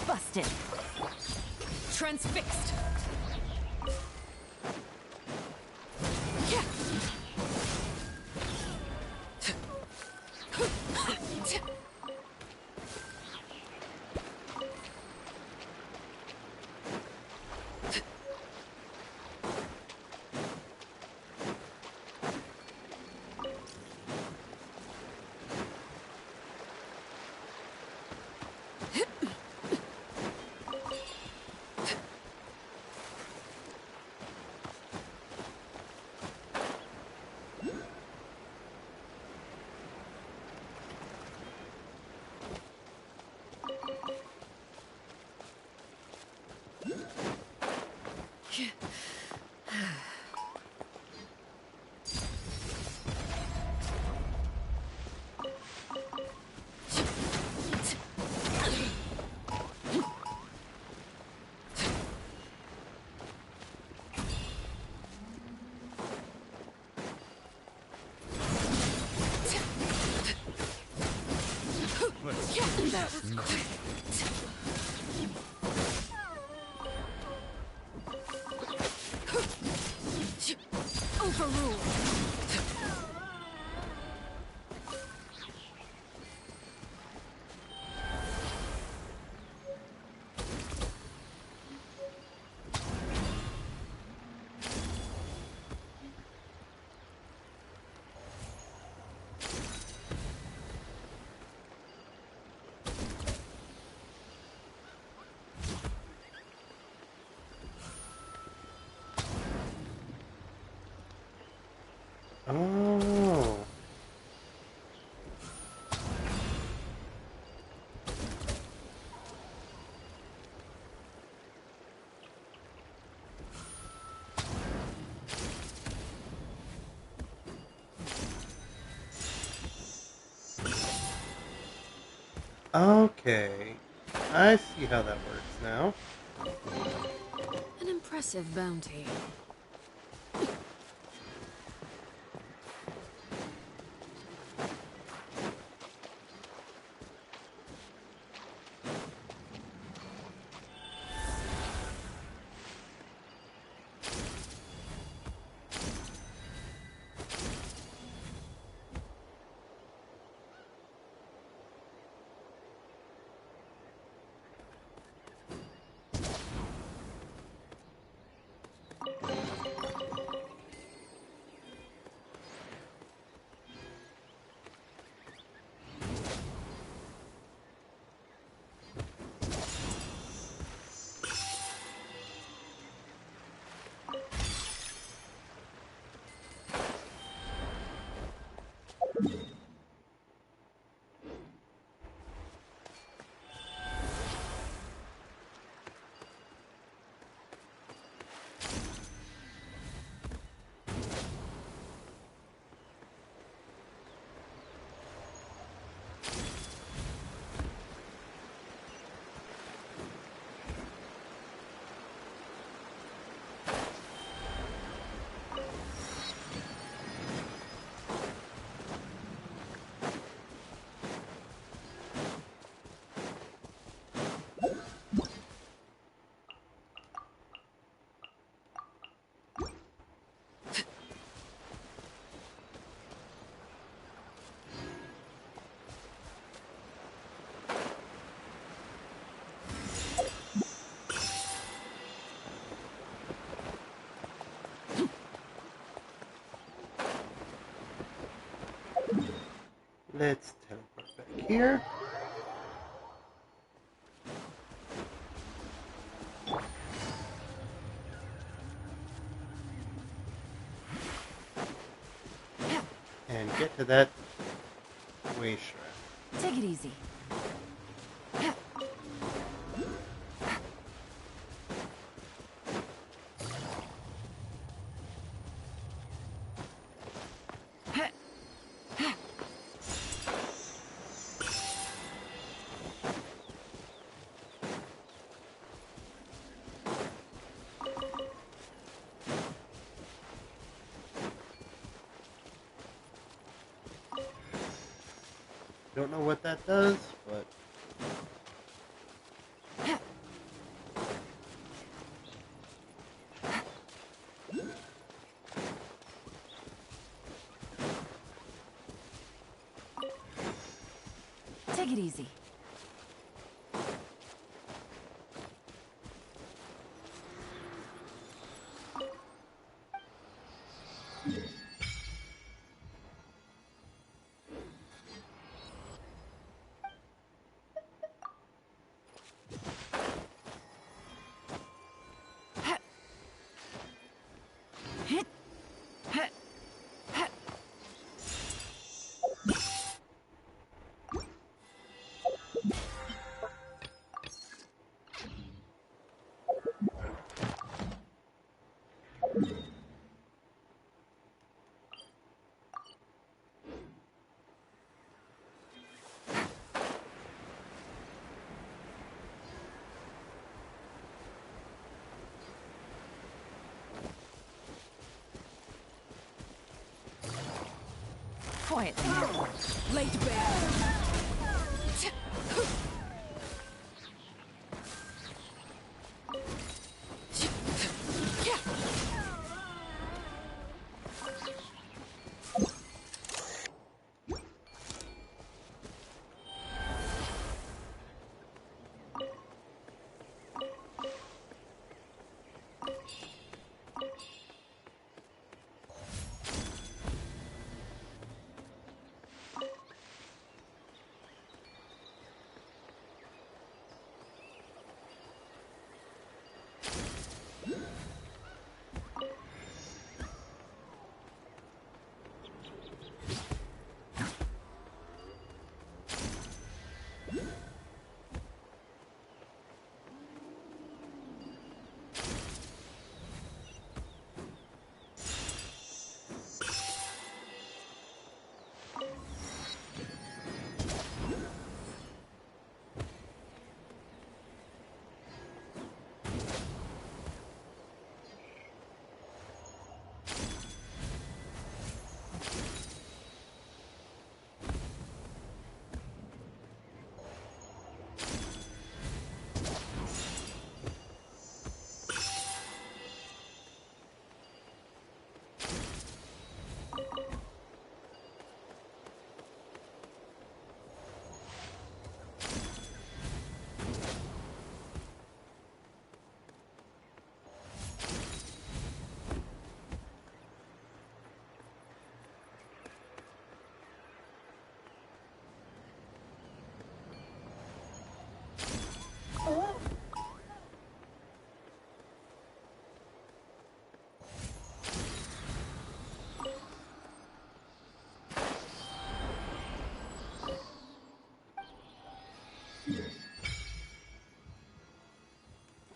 Busted. Transfixed. That was quick. Overruled. Oh. Okay. I see how that works now. An impressive bounty. Let's teleport back here. And get to that way shrine. Take it easy. Don't know what that does, but Take it easy. Quietly now. Laid bare.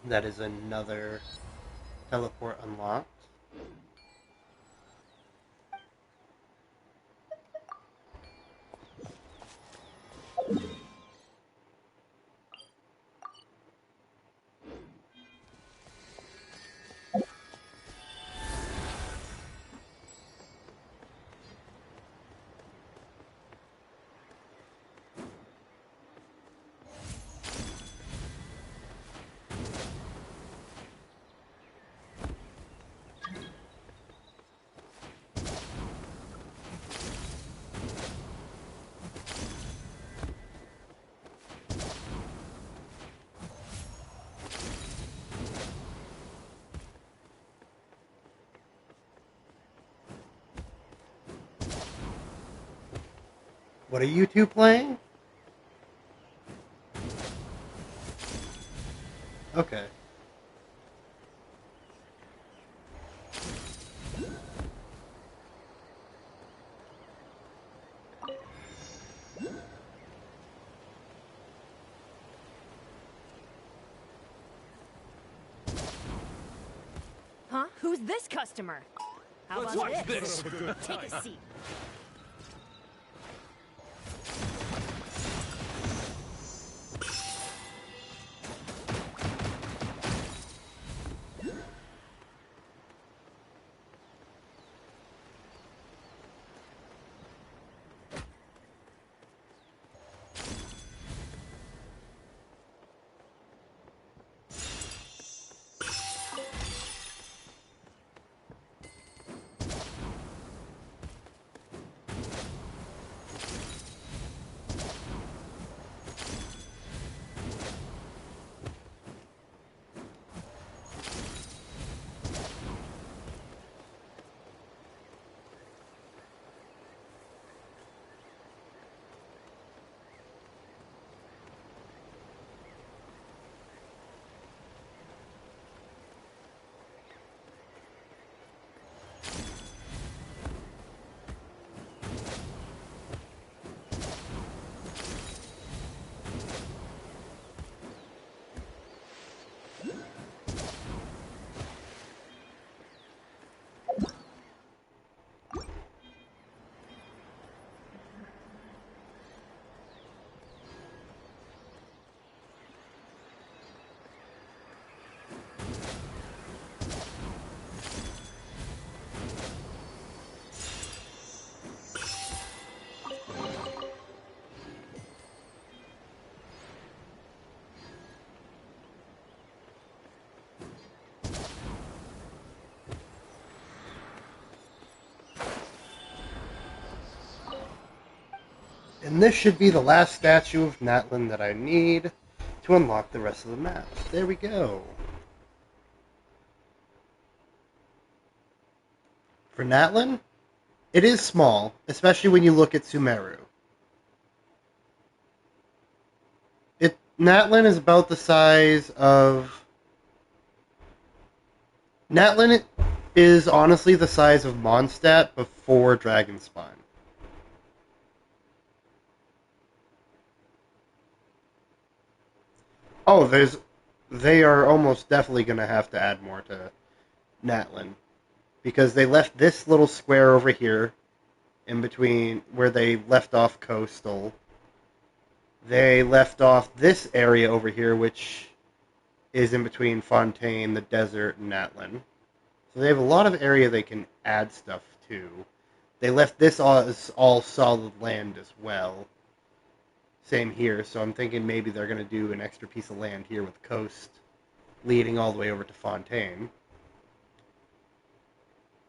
That is another teleport unlocked. What are you two playing? Okay. Huh? Who's this customer? How Let's about watch this? this. Take a seat. And this should be the last statue of Natlin that I need to unlock the rest of the map. There we go. For Natlin, it is small, especially when you look at Sumeru. Natlin is about the size of... Natlin is honestly the size of Mondstadt before Dragonspine. Oh, they are almost definitely going to have to add more to Natlin. Because they left this little square over here, in between where they left off Coastal. They left off this area over here, which is in between Fontaine, the desert, and Natlin. So they have a lot of area they can add stuff to. They left this as all solid land as well. Same here, so I'm thinking maybe they're going to do an extra piece of land here with coast leading all the way over to Fontaine.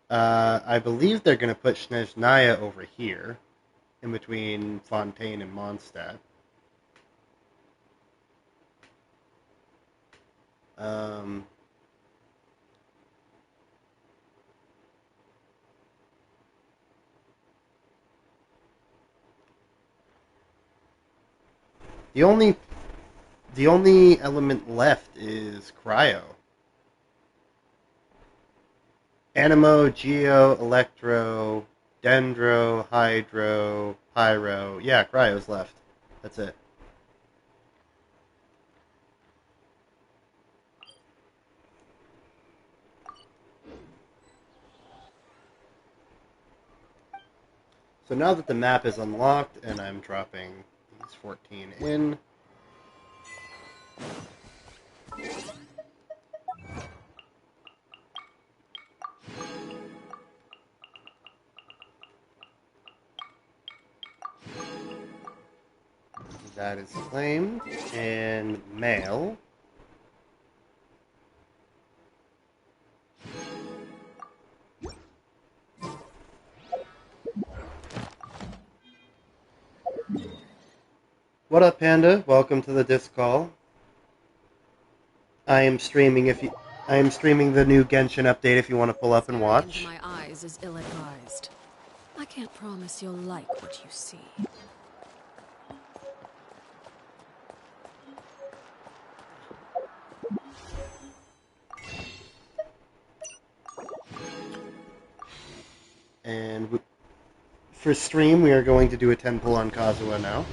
I believe they're going to put Snezhnaya over here, in between Fontaine and Mondstadt. The only element left is Cryo. Animo, Geo, Electro, Dendro, Hydro, Pyro. Yeah, Cryo's left. That's it. So now that the map is unlocked and I'm dropping these 14 in, that is claimed, and mail. What up, Panda? Welcome to the disc call. I am streaming the new Genshin update if you want to pull up and watch. Into my eyes is ill-advised. I can't promise you'll like what you see. And for stream, we are going to do a 10 pull on Kazuha now.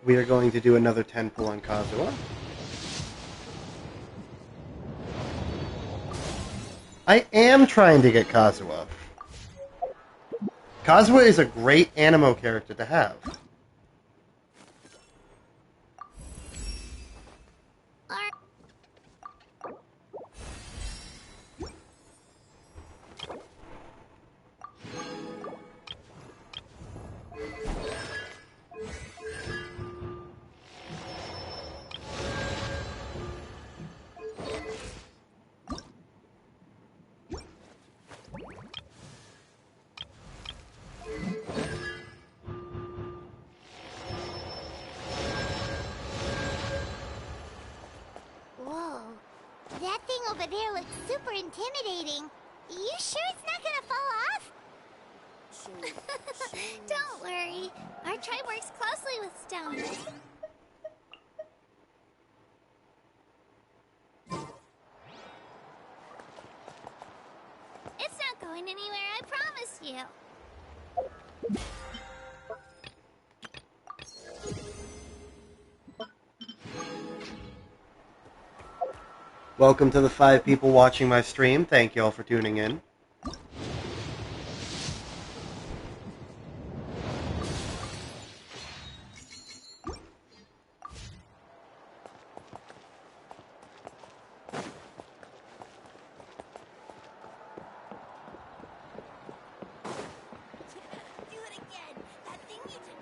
We are going to do another 10 pull on Kazuha. I am trying to get Kazuha. Kazuha is a great Animo character to have. That thing over there looks super intimidating. You sure it's not gonna fall off? Don't worry. Our tribe works closely with stone. It's not going anywhere, I promise you. Welcome to the 5 people watching my stream. Thank you all for tuning in.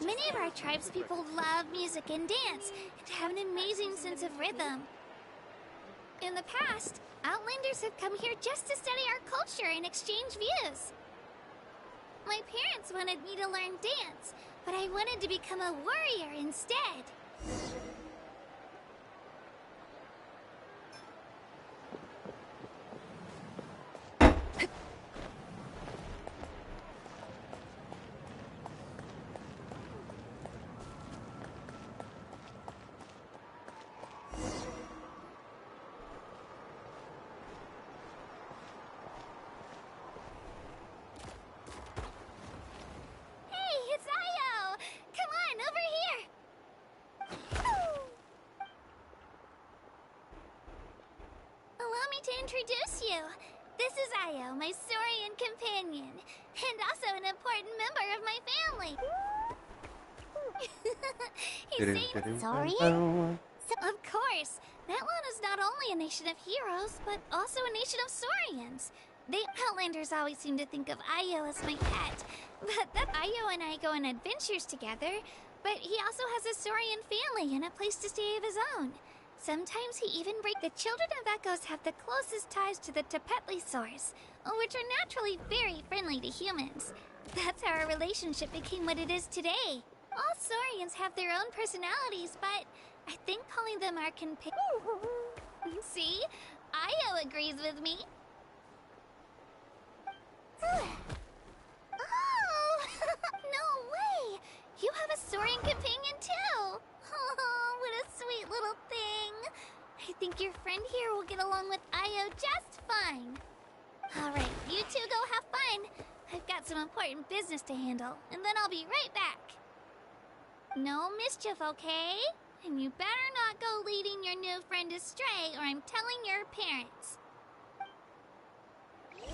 Many of our tribespeople love music and dance, and have an amazing sense of rhythm. In the past, Outlanders have come here just to study our culture and exchange views. My parents wanted me to learn dance, but I wanted to become a warrior instead. Introduce you. This is Io, my Saurian companion, and also an important member of my family. Saurian? Of course. Natlan is not only a nation of heroes, but also a nation of Saurians. The Outlanders always seem to think of Io as my pet, but that Io and I go on adventures together, but he also has a Saurian family and a place to stay of his own. Sometimes he even breaks. The children of Echoes have the closest ties to the Tepetlisaurs, which are naturally very friendly to humans. That's how our relationship became what it is today. All Saurians have their own personalities, but I think calling them our See? Io agrees with me. Oh! No way! You have a Saurian companion too! Oh, what a sweet little thing! I think your friend here will get along with Io just fine. Alright, you two go have fun. I've got some important business to handle, and then I'll be right back. No mischief, okay? And you better not go leading your new friend astray, or I'm telling your parents. Be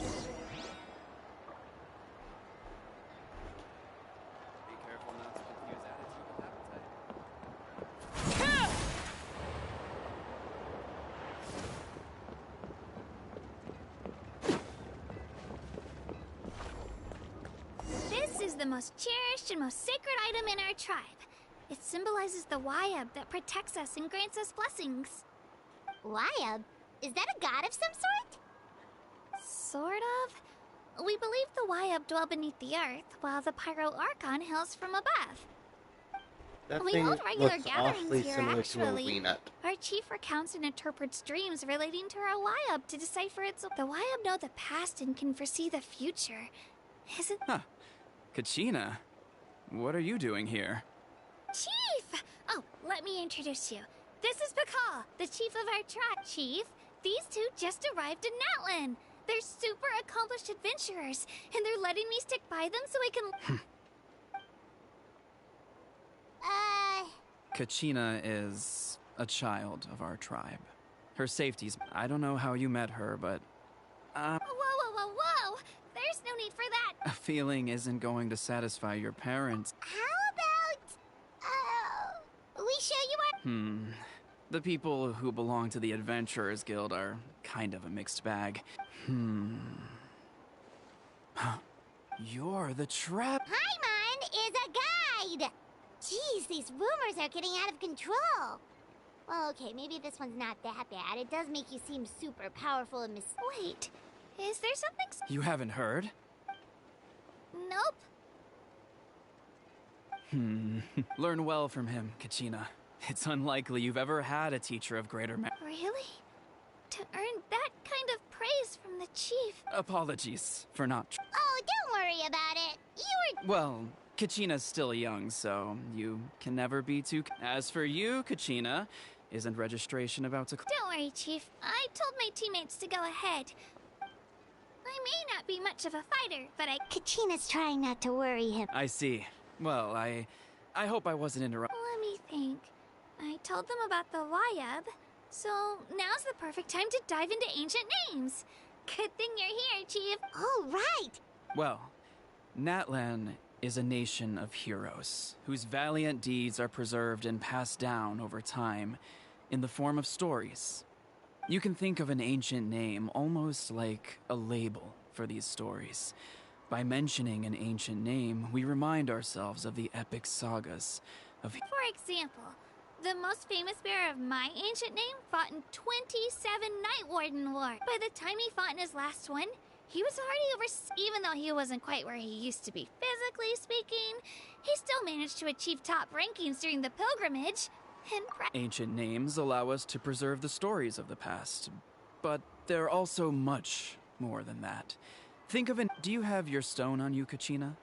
careful not to confuse attitude with appetite. This is the most cherished and most sacred item in our tribe. It symbolizes the Wayab that protects us and grants us blessings. Wayab? Is that a god of some sort? Sort of. We believe the Wayab dwell beneath the earth, while the Pyro Archon hails from above. That We thing hold regular looks gatherings awfully here, similar to a actually. weenut. Our chief recounts and interprets dreams relating to our Wayab to decipher its. The Wayab know the past and can foresee the future. Isn't. Huh. Kachina, what are you doing here? Chief! Oh, let me introduce you. This is Pakal, the chief of our tribe. Chief, these two just arrived in Natlan. They're super accomplished adventurers, and they're letting me stick by them so I can. Kachina is a child of our tribe. Her safety's. I don't know how you met her, but. Whoa, whoa, whoa, whoa! There's no need for that! A feeling isn't going to satisfy your parents. How about, we show you our... The people who belong to the Adventurers Guild are kind of a mixed bag. You're the trap. Paimon is a guide! Jeez, these rumors are getting out of control. Well, okay, maybe this one's not that bad. It does make you seem super powerful and Wait, is there something... You haven't heard? Nope. Learn well from him, Kachina. It's unlikely you've ever had a teacher of greater merit. Really? To earn that kind of praise from the chief? Apologies for not. Oh, don't worry about it. You were... Well, Kachina's still young, so you can never be too. As for you, Kachina, isn't registration about to? Don't worry, Chief. I told my teammates to go ahead. I may not be much of a fighter, but Kachina's trying not to worry him. I see. Well, I hope I wasn't interrupting. Let me think. I told them about the Wayab, so now's the perfect time to dive into ancient names. Good thing you're here, Chief. Oh, right. Well, Natlan is a nation of heroes whose valiant deeds are preserved and passed down over time in the form of stories. You can think of an ancient name almost like a label for these stories. By mentioning an ancient name, we remind ourselves of the epic sagas of... For example, the most famous bearer of my ancient name fought in 27 Night Warden War. By the time he fought in his last one, he was already over... Even though he wasn't quite where he used to be physically speaking, he still managed to achieve top rankings during the pilgrimage. And ancient names allow us to preserve the stories of the past, but they're also much more than that. Think of it. Do you have your stone on you, Kachina?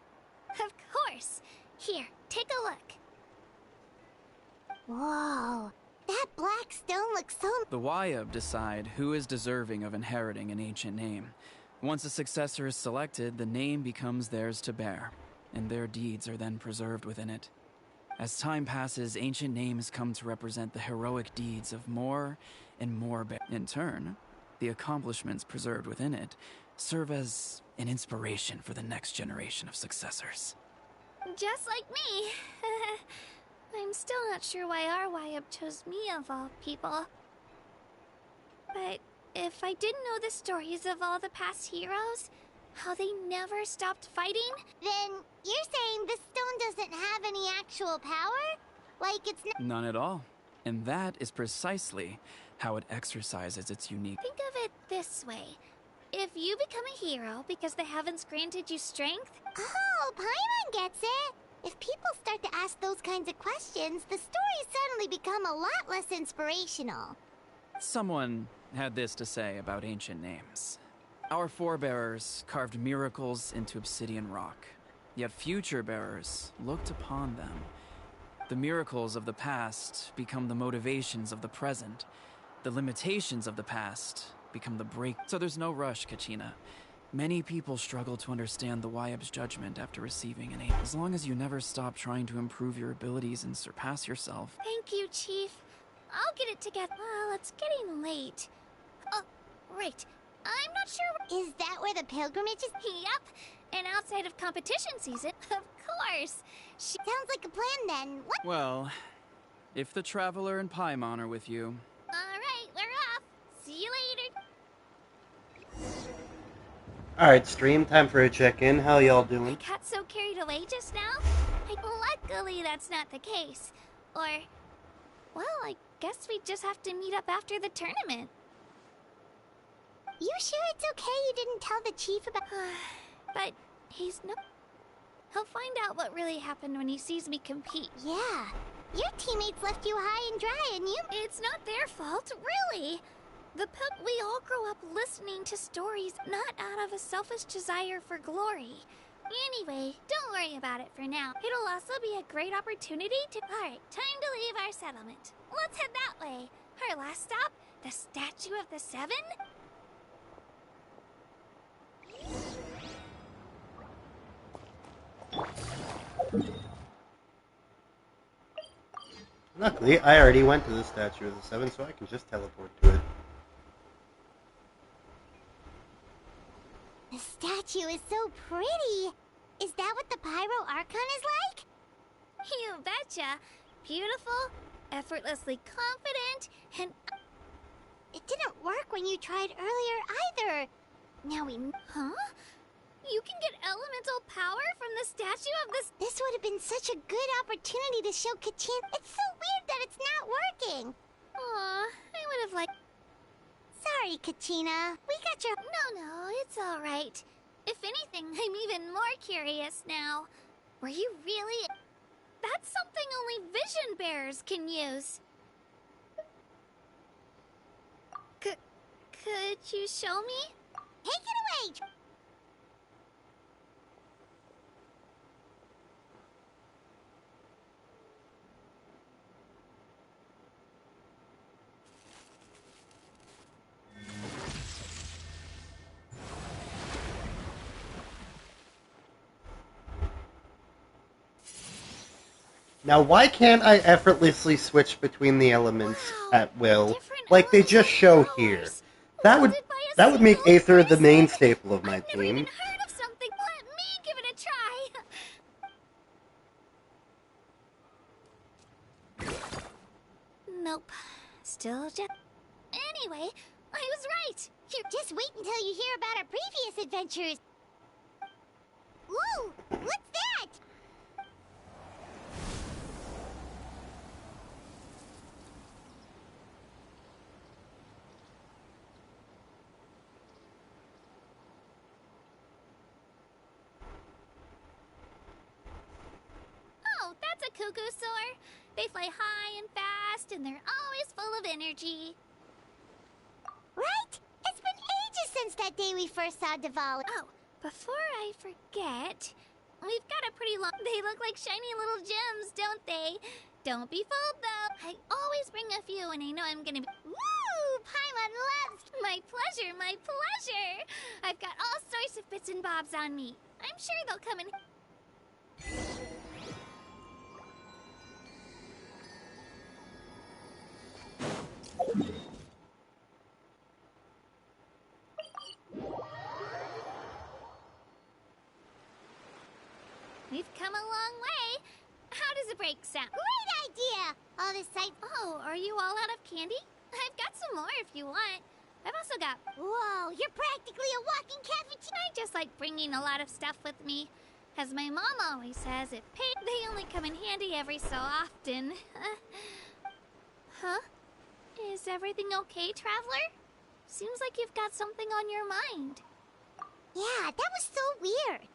Of course. Here, take a look. Whoa, that black stone looks so... The Wayab decide who is deserving of inheriting an ancient name. Once a successor is selected, the name becomes theirs to bear, and their deeds are then preserved within it. As time passes, ancient names come to represent the heroic deeds of more and more. In turn, the accomplishments preserved within it serve as an inspiration for the next generation of successors. Just like me. I'm still not sure why our Wayab chose me of all people. But if I didn't know the stories of all the past heroes, how they never stopped fighting... Then you're saying this stone doesn't have any actual power? Like it's not... None at all. And that is precisely how it exercises its unique... Think of it this way. If you become a hero because the heavens granted you strength... Oh, Paimon gets it! If people start to ask those kinds of questions, the stories suddenly become a lot less inspirational. Someone had this to say about ancient names. Our forebears carved miracles into obsidian rock, yet future bearers looked upon them. The miracles of the past become the motivations of the present. The limitations of the past become the break. So there's no rush, Kachina. Many people struggle to understand the Wyeb's judgment after receiving an 8. As long as you never stop trying to improve your abilities and surpass yourself. Thank you, Chief. I'll get it together. Well, it's getting late. Oh, right. I'm not sure. Is that where the pilgrimage is? Yep. And outside of competition season, of course. Sounds like a plan then. What? Well, if the Traveler and Paimon are with you. Alright, we're off. See you later. Alright, stream, time for a check-in. How y'all doing? I got so carried away just now. Luckily, that's not the case. Or, well, I guess we just have to meet up after the tournament. You sure it's okay you didn't tell the chief about... But he's no... He'll find out what really happened when he sees me compete. Yeah. Your teammates left you high and dry and you... It's not their fault, really. We all grow up listening to stories, not out of a selfish desire for glory. Anyway, don't worry about it for now. It'll also be a great opportunity to... Alright, time to leave our settlement. Let's head that way. Our last stop, the Statue of the Seven? Luckily, I already went to the Statue of the Seven, so I can just teleport to it. The statue is so pretty. Is that what the Pyro Archon is like? You betcha. Beautiful, effortlessly confident, and... It didn't work when you tried earlier either. Now we... Huh? You can get elemental power from the statue of this... This would have been such a good opportunity to show Kachina. It's so weird that it's not working. Aw, I would have liked... Sorry, Kachina. We got your... No, it's alright. If anything, I'm even more curious now. Were you really... That's something only vision bearers can use. Could you show me? Take it away! Now, why can't I effortlessly switch between the elements at will, like they just show here? That would make Aether the main staple of my team. I've never even heard of something. Let me give it a try. Nope. Still just... Anyway, I was right. You just wait until you hear about our previous adventures. Ooh, what's that? Oh, that's a cuckoo soar. They fly high and fast, and they're always full of energy. Right? It's been ages since that day we first saw Deval. Oh, before I forget, we've got a pretty long... They look like shiny little gems, don't they? Don't be fooled, though. I always bring a few when I know I'm gonna be... Woo! Paimon loves... My pleasure, my pleasure! I've got all sorts of bits and bobs on me. I'm sure they'll come in... We've come a long way. How does a break sound? Great idea! All this sight... Oh, are you all out of candy? I've got some more if you want. I've also got... Whoa, you're practically a walking cafeteria. I just like bringing a lot of stuff with me. As my mom always says, they only come in handy every so often. Huh? Is everything okay, Traveler? Seems like you've got something on your mind. Yeah, that was so weird.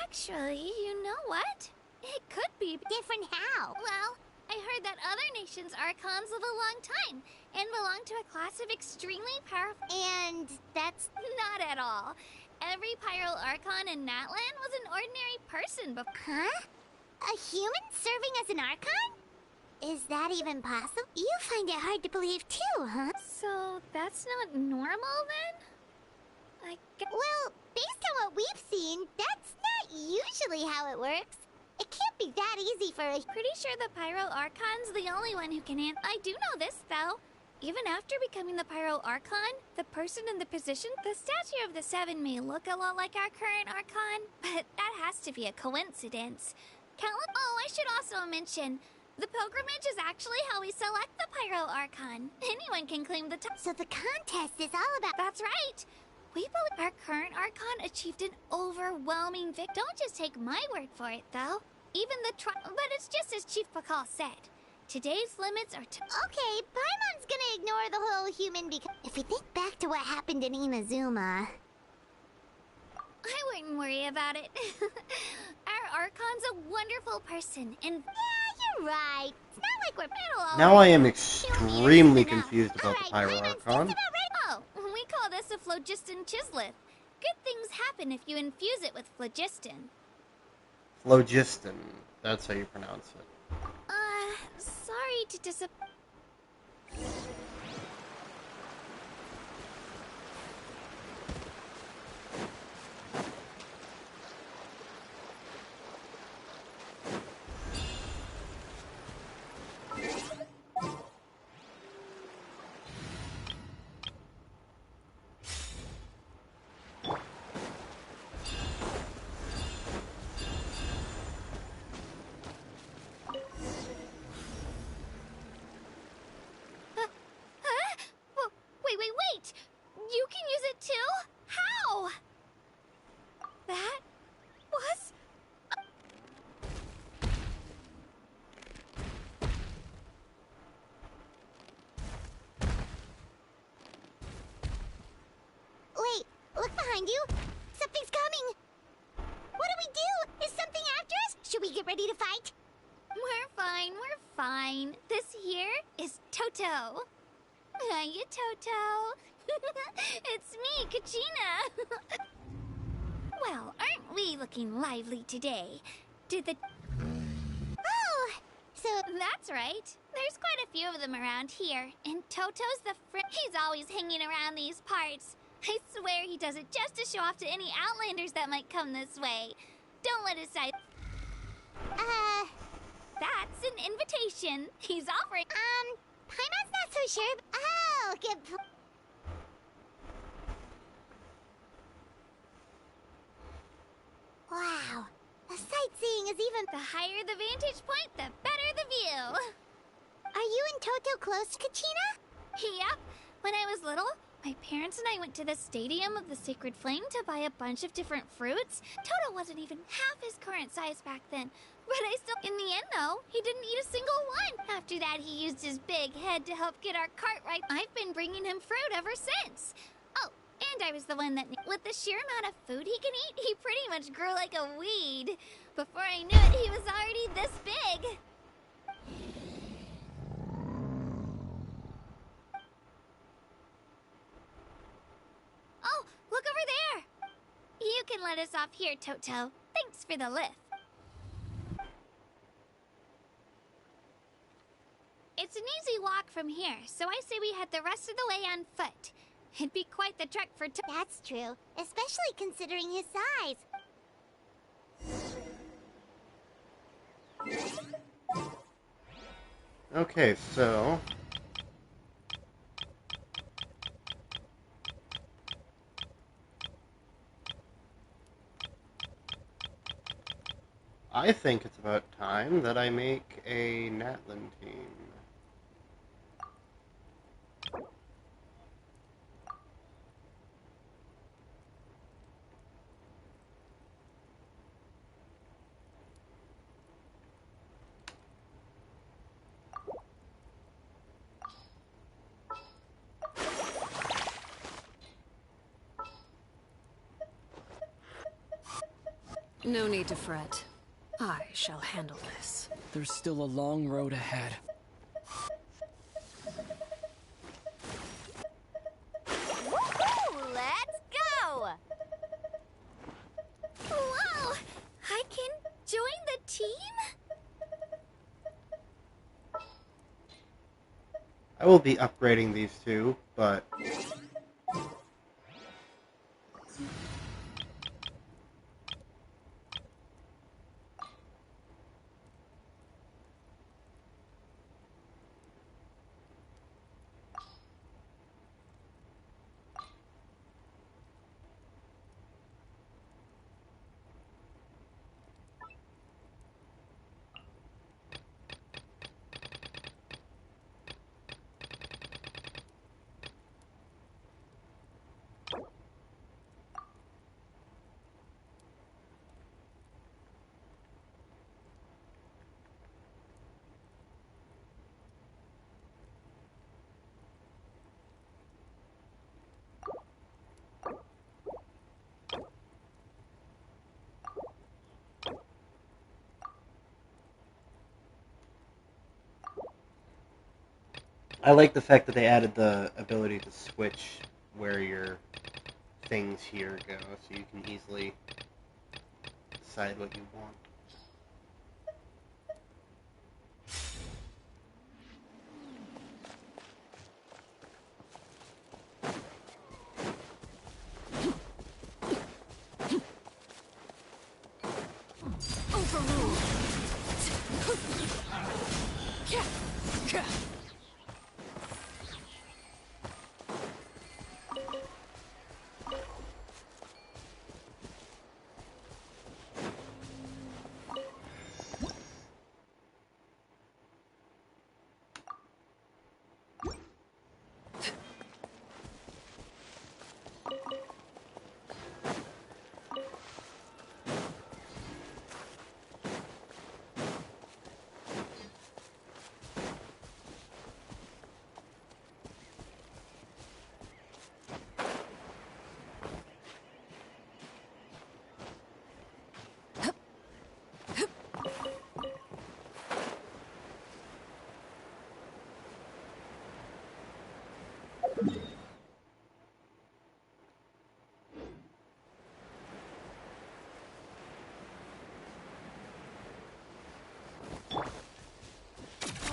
Actually, you know what? It could be different how? Well, I heard that other nations' Archons live a long time and belong to a class of extremely powerful... And that's... Not at all. Every Pyro Archon in Natlan was an ordinary person before... Huh? A human serving as an Archon? Is that even possible? You find it hard to believe too, huh? So, that's not normal then? Well, based really how it works. It can't be that easy for a... Pretty sure the Pyro Archon's the only one who can answer. I do know this, though. Even after becoming the Pyro Archon, the person in the position, the statue of the Seven may look a lot like our current Archon, but that has to be a coincidence. Oh, I should also mention, the pilgrimage is actually how we select the Pyro Archon. Anyone can claim the title. So the contest is all about... That's right. We believe our current Archon achieved an overwhelming victory. Don't just take my word for it, though. Even the but it's just as Chief Pakal said. Today's limits are Okay, Paimon's gonna ignore the whole human because... If we think back to what happened in Inazuma... I wouldn't worry about it. Our Archon's a wonderful person, and... Yeah, you're right. It's not like we're... Now I am extremely confused about the Pyro Archon. Oh, we call this a phlogiston chisleth. Good things happen if you infuse it with phlogiston. Phlogiston. That's how you pronounce it. Sorry to disappoint. Wait! You can use it too? How? That was... Wait, look behind you. Something's coming. What do we do? Is something after us? Should we get ready to fight? We're fine. This here is Toto. Hiya, Toto. It's me, Kachina. Well, aren't we looking lively today? Did the... Oh, so... That's right. There's quite a few of them around here. And Toto's the he's always hanging around these parts. I swear he does it just to show off to any Outlanders that might come this way. Don't let his side... That's an invitation. He's offering... Paimon's not so sure. Oh, good... Wow. The sightseeing is even... The higher the vantage point, the better the view. Are you and Toto close, Kachina? Yep. When I was little, my parents and I went to the Stadium of the Sacred Flame to buy a bunch of different fruits. Toto wasn't even half his current size back then. But I still... In the end, though, he didn't eat a single one. After that, he used his big head to help get our cart right. I've been bringing him fruit ever since. Oh, and I was the one that... With the sheer amount of food he can eat, he pretty much grew like a weed. Before I knew it, he was already this big. Oh, look over there. You can let us off here, Toto. Thanks for the lift. It's an easy walk from here, so I say we head the rest of the way on foot. It'd be quite the trek for That's true, especially considering his size. Okay, so... I think it's about time that I make a Natlan team. No need to fret. I shall handle this. There's still a long road ahead. Woohoo! Let's go! Whoa! I can join the team? I will be upgrading these two, but... I like the fact that they added the ability to switch where your things here go, so you can easily decide what you want.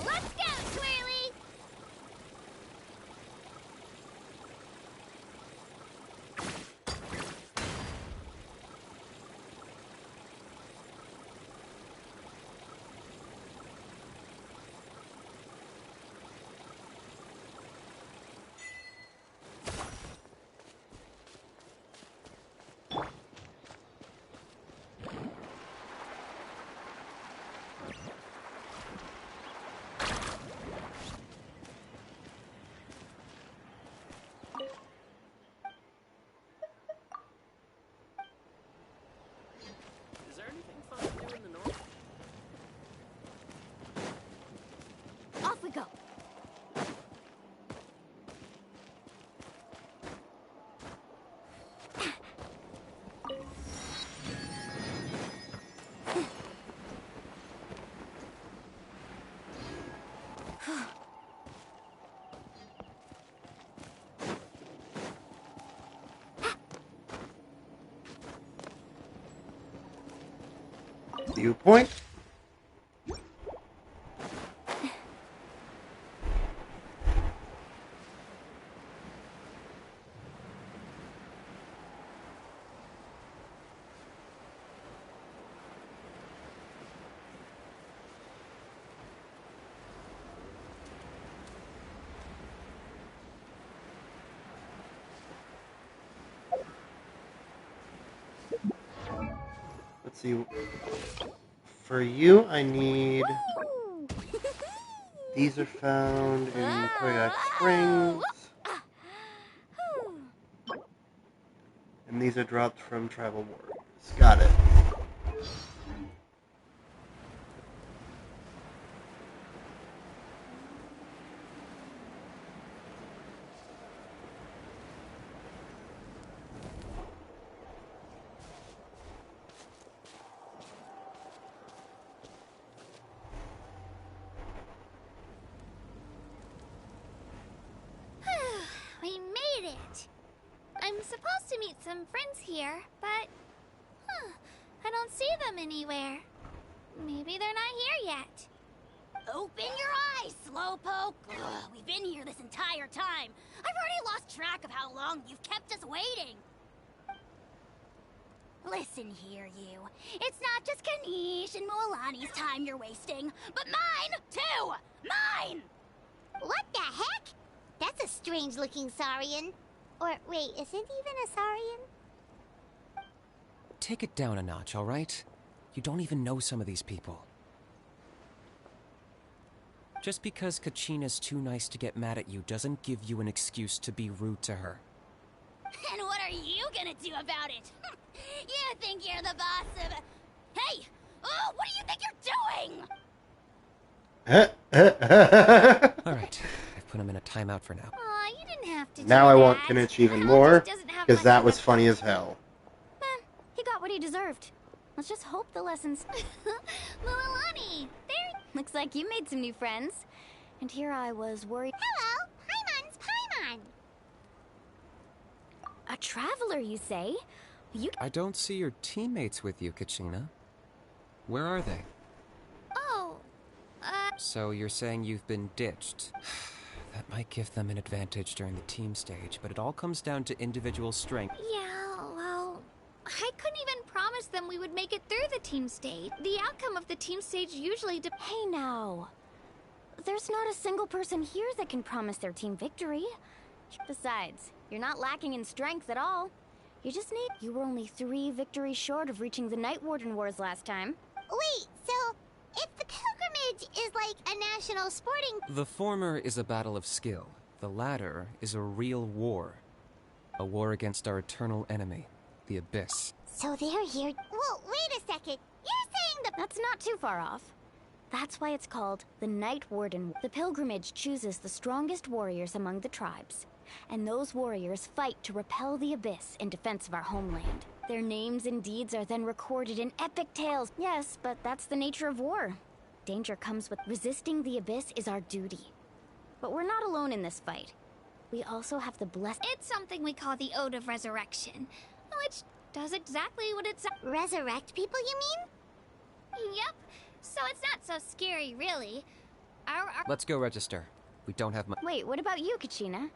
Let's go, Twirly! Is there anything fun to do in the north? Off we go. Viewpoint. Let's see. For you, I need... These are found in Koyak Springs. And these are dropped from Tribal Warriors. Got it. We made it! I'm supposed to meet some friends here, but... I don't see them anywhere. Maybe they're not here yet. Open your eyes, Slowpoke! Ugh, we've been here this entire time. I've already lost track of how long you've kept us waiting. Listen here, you. It's not just Kanish and Mualani's time you're wasting, but mine, too! Mine! What the heck? That's a strange-looking Saurian. Or, wait, is it even a Saurian? Take it down a notch, all right? You don't even know some of these people. Just because Kachina's too nice to get mad at you doesn't give you an excuse to be rude to her. And what are you gonna do about it? You think you're the boss of... Hey! Oh, what do you think you're doing? Alright, I've put him in a timeout for now. Aw, you didn't have to do Now I that. want Kanichi even more, because that was funny as hell. He got what he deserved. Let's just hope the lessons... Mualani! There... Looks like you made some new friends. And here I was worried... Hello! traveler, you say? I don't see your teammates with you, Kachina. Where are they? Oh, So you're saying you've been ditched. That might give them an advantage during the team stage, but it all comes down to individual strength. yeah, well, I couldn't even promise them we would make it through the team stage. The outcome of the team stage usually Hey now. There's not a single person here that can promise their team victory. Besides, you're not lacking in strength at all. You were only 3 victories short of reaching the Night Warden Wars last time. Wait, so if the pilgrimage is like a national sporting... The former is a battle of skill. The latter is a real war. A war against our eternal enemy, the Abyss. So they're here... Whoa, wait a second. You're saying the... That's not too far off. That's why it's called the Night Warden. The pilgrimage chooses the strongest warriors among the tribes. And those warriors fight to repel the Abyss in defense of our homeland. Their names and deeds are then recorded in epic tales. Yes, but that's the nature of war. Danger comes with resisting the Abyss is our duty. But we're not alone in this fight. We also have the blessed... It's something we call the Ode of Resurrection, which does exactly what it's... Resurrect people, you mean? Yep. So it's not so scary, really. Let's go register. We don't have much... Wait, what about you, Kachina?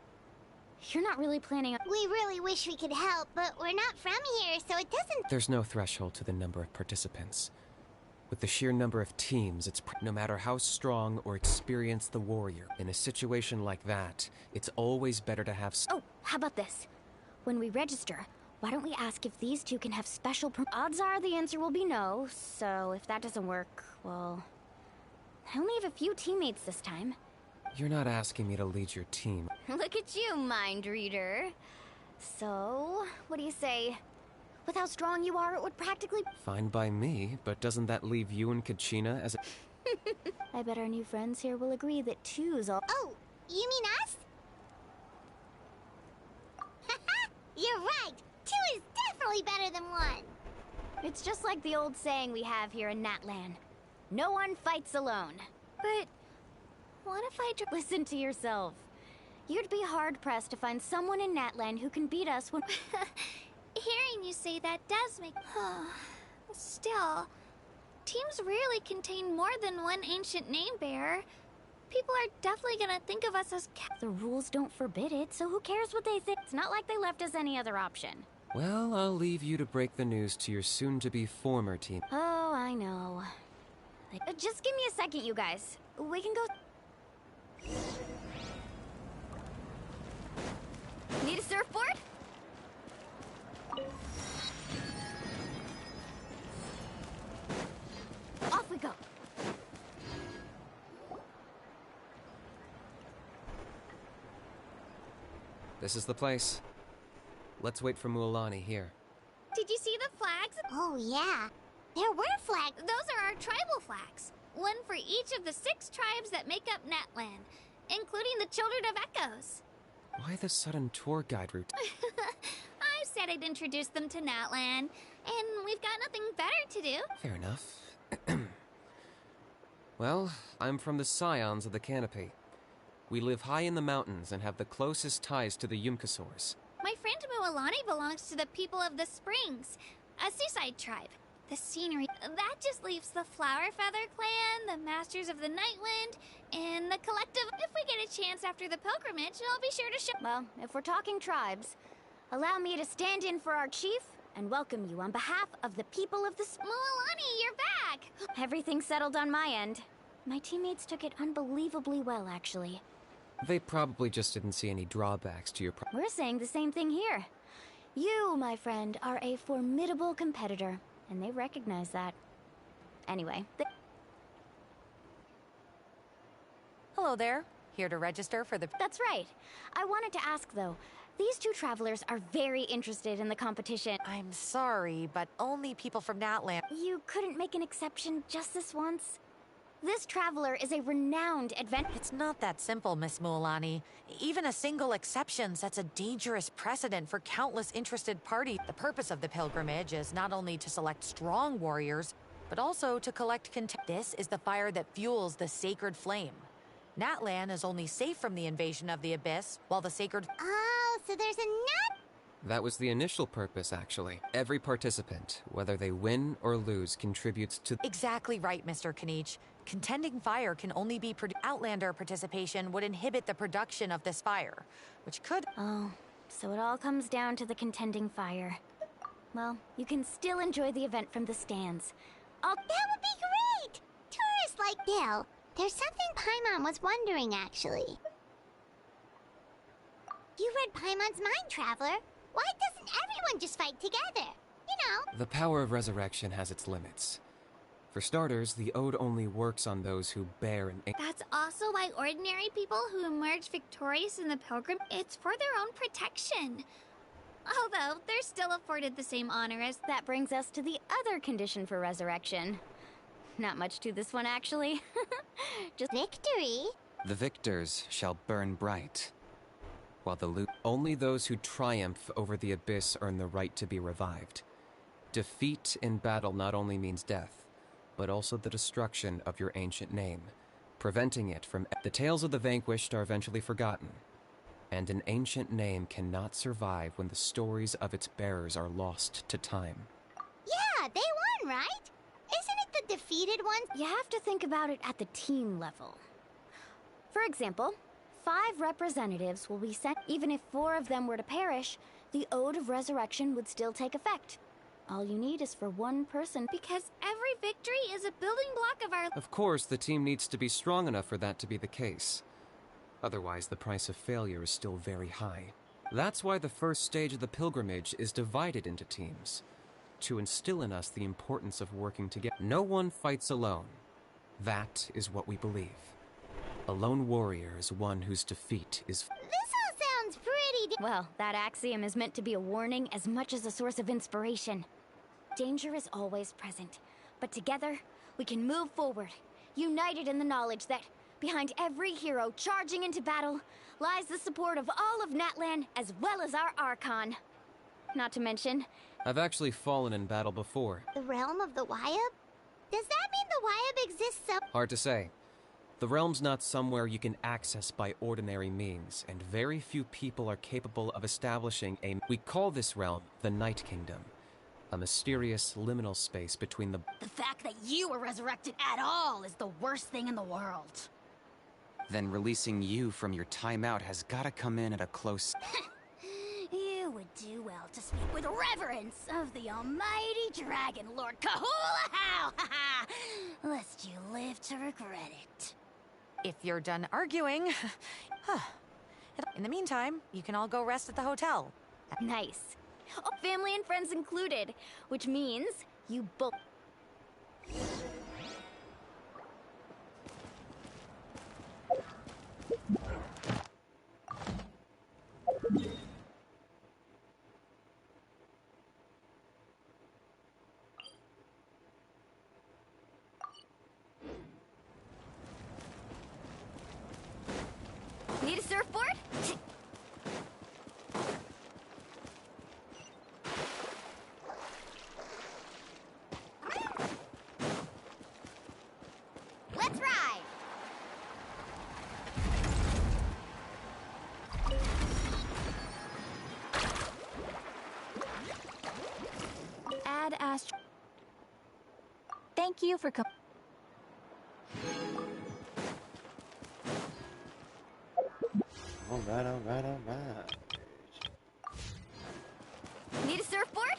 You're not really planning on... We really wish we could help, but we're not from here, so it doesn't... There's no threshold to the number of participants. With the sheer number of teams, no matter how strong or experienced the warrior. In a situation like that, it's always better to have... Oh, how about this? When we register, why don't we ask if these two can have special... Odds are the answer will be no, so if that doesn't work, well... I only have a few teammates this time. You're not asking me to lead your team. Look at you, mind reader. So, what do you say? With how strong you are, it would practically... Fine by me, but doesn't that leave you and Kachina as a... I bet our new friends here will agree that two's all... Oh, you mean us? Haha, you're right. 2 is definitely better than 1. It's just like the old saying we have here in Natlan. No one fights alone. But... what if I... Listen to yourself. You'd be hard-pressed to find someone in Natlan who can beat us when... Hearing you say that does make... Still, teams rarely contain more than one ancient name bearer. People are definitely gonna think of us as... The rules don't forbid it, so who cares what they think? It's not like they left us any other option. Well, I'll leave you to break the news to your soon-to-be former team. Oh, I know. Just give me a second, you guys. We can go... Need a surfboard? Off we go. This is the place. Let's wait for Mualani here. Did you see the flags? Oh, yeah. There were flags. Those are our tribal flags. One for each of the 6 tribes that make up Natlan, including the Children of Echoes. Why the sudden tour guide route? I said I'd introduce them to Natlan, and we've got nothing better to do. Fair enough. Well, I'm from the Scions of the Canopy. We live high in the mountains and have the closest ties to the Yumkasaurs. My friend Mualani belongs to the people of the Springs, a seaside tribe. The scenery, that just leaves the Flower Feather Clan, the Masters of the Nightwind, and the Collective. If we get a chance after the pilgrimage, I'll be sure to show... Well, if we're talking tribes, allow me to stand in for our chief and welcome you on behalf of the people of the... Mualani, you're back! Everything's settled on my end. My teammates took it unbelievably well, actually. They probably just didn't see any drawbacks to your... We're saying the same thing here. You, my friend, are a formidable competitor, and they recognize that. Anyway, Hello there. Here to register for the... That's right. I wanted to ask, though. These 2 travelers are very interested in the competition. I'm sorry, but only people from Natlan... You couldn't make an exception just this once? This traveler is a renowned adventurer. It's not that simple, Miss Mualani. Even a single exception sets a dangerous precedent for countless interested parties. The purpose of the pilgrimage is not only to select strong warriors, but also to collect This is the fire that fuels the sacred flame. Natlan is only safe from the invasion of the Abyss, while the sacred... Oh, so there's a That was the initial purpose, actually. Every participant, whether they win or lose, contributes to... Exactly right, Mr. Kanich. Contending fire can only be Outlander participation would inhibit the production of this fire, which could... Oh, so it all comes down to the contending fire. Well, you can still enjoy the event from the stands. That would be great! Tourists like Dell. There's something Paimon was wondering, actually. You read Paimon's mind, Traveler. Why doesn't everyone just fight together? You know. The power of resurrection has its limits. For starters, the ode only works on those who bear an... That's also why ordinary people who emerge victorious in the pilgrim, it's for their own protection. Although, they're still afforded the same honor as... That brings us to the other condition for resurrection. Not much to this one, actually. Just victory. The victors shall burn bright. While only those who triumph over the abyss earn the right to be revived. Defeat in battle not only means death, but also the destruction of your ancient name, preventing it from... The tales of the vanquished are eventually forgotten, and an ancient name cannot survive when the stories of its bearers are lost to time. Yeah, they won, right? Isn't it the defeated ones? You have to think about it at the team level. For example, 5 representatives will be sent. Even if 4 of them were to perish, the Ode of Resurrection would still take effect. All you need is for 1 person. Because every victory is a building block of our... Of course, the team needs to be strong enough for that to be the case. Otherwise, the price of failure is still very high. That's why the first stage of the pilgrimage is divided into teams, to instill in us the importance of working together. No one fights alone. That is what we believe. A lone warrior is one whose defeat is... This all sounds pretty... Well, that axiom is meant to be a warning as much as a source of inspiration. Danger is always present, but together, we can move forward, united in the knowledge that behind every hero charging into battle lies the support of all of Natlan as well as our Archon. Not to mention... I've actually fallen in battle before. The realm of the Wyab? Does that mean the Wyab exists Hard to say. The realm's not somewhere you can access by ordinary means, and very few people are capable of establishing a... We call this realm the Night Kingdom, a mysterious liminal space between the... The fact that you were resurrected at all is the worst thing in the world. Then releasing you from your timeout has gotta come in at a close... You would do well to speak with reverence of the almighty Dragon Lord Kahula-How! Lest you live to regret it. If you're done arguing... In the meantime, you can all go rest at the hotel. Nice. Oh, family and friends included, which means you both... Need a surfboard? Let's ride! Ad Astra. Thank you for coming. Alright. Need a surfboard?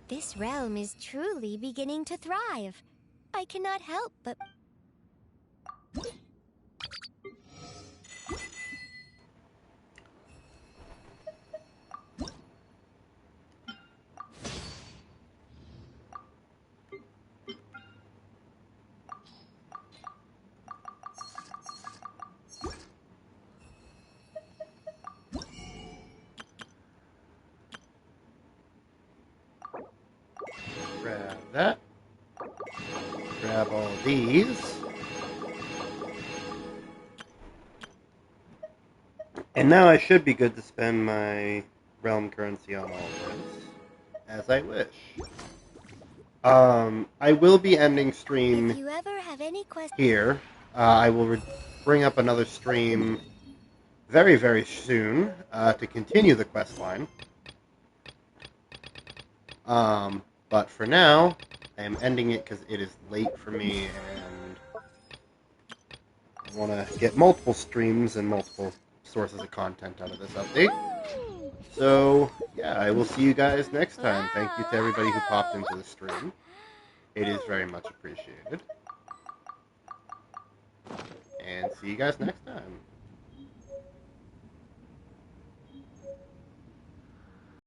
This realm is truly beginning to thrive. I cannot help but... that. Grab all these. And now I should be good to spend my realm currency on all this, as I wish. I will be ending stream If you ever have any questions here. I will bring up another stream very, very soon to continue the quest line. But for now, I am ending it because it is late for me and I want to get multiple streams and multiple sources of content out of this update. So, yeah, I will see you guys next time. Thank you to everybody who popped into the stream. It is very much appreciated. And see you guys next time.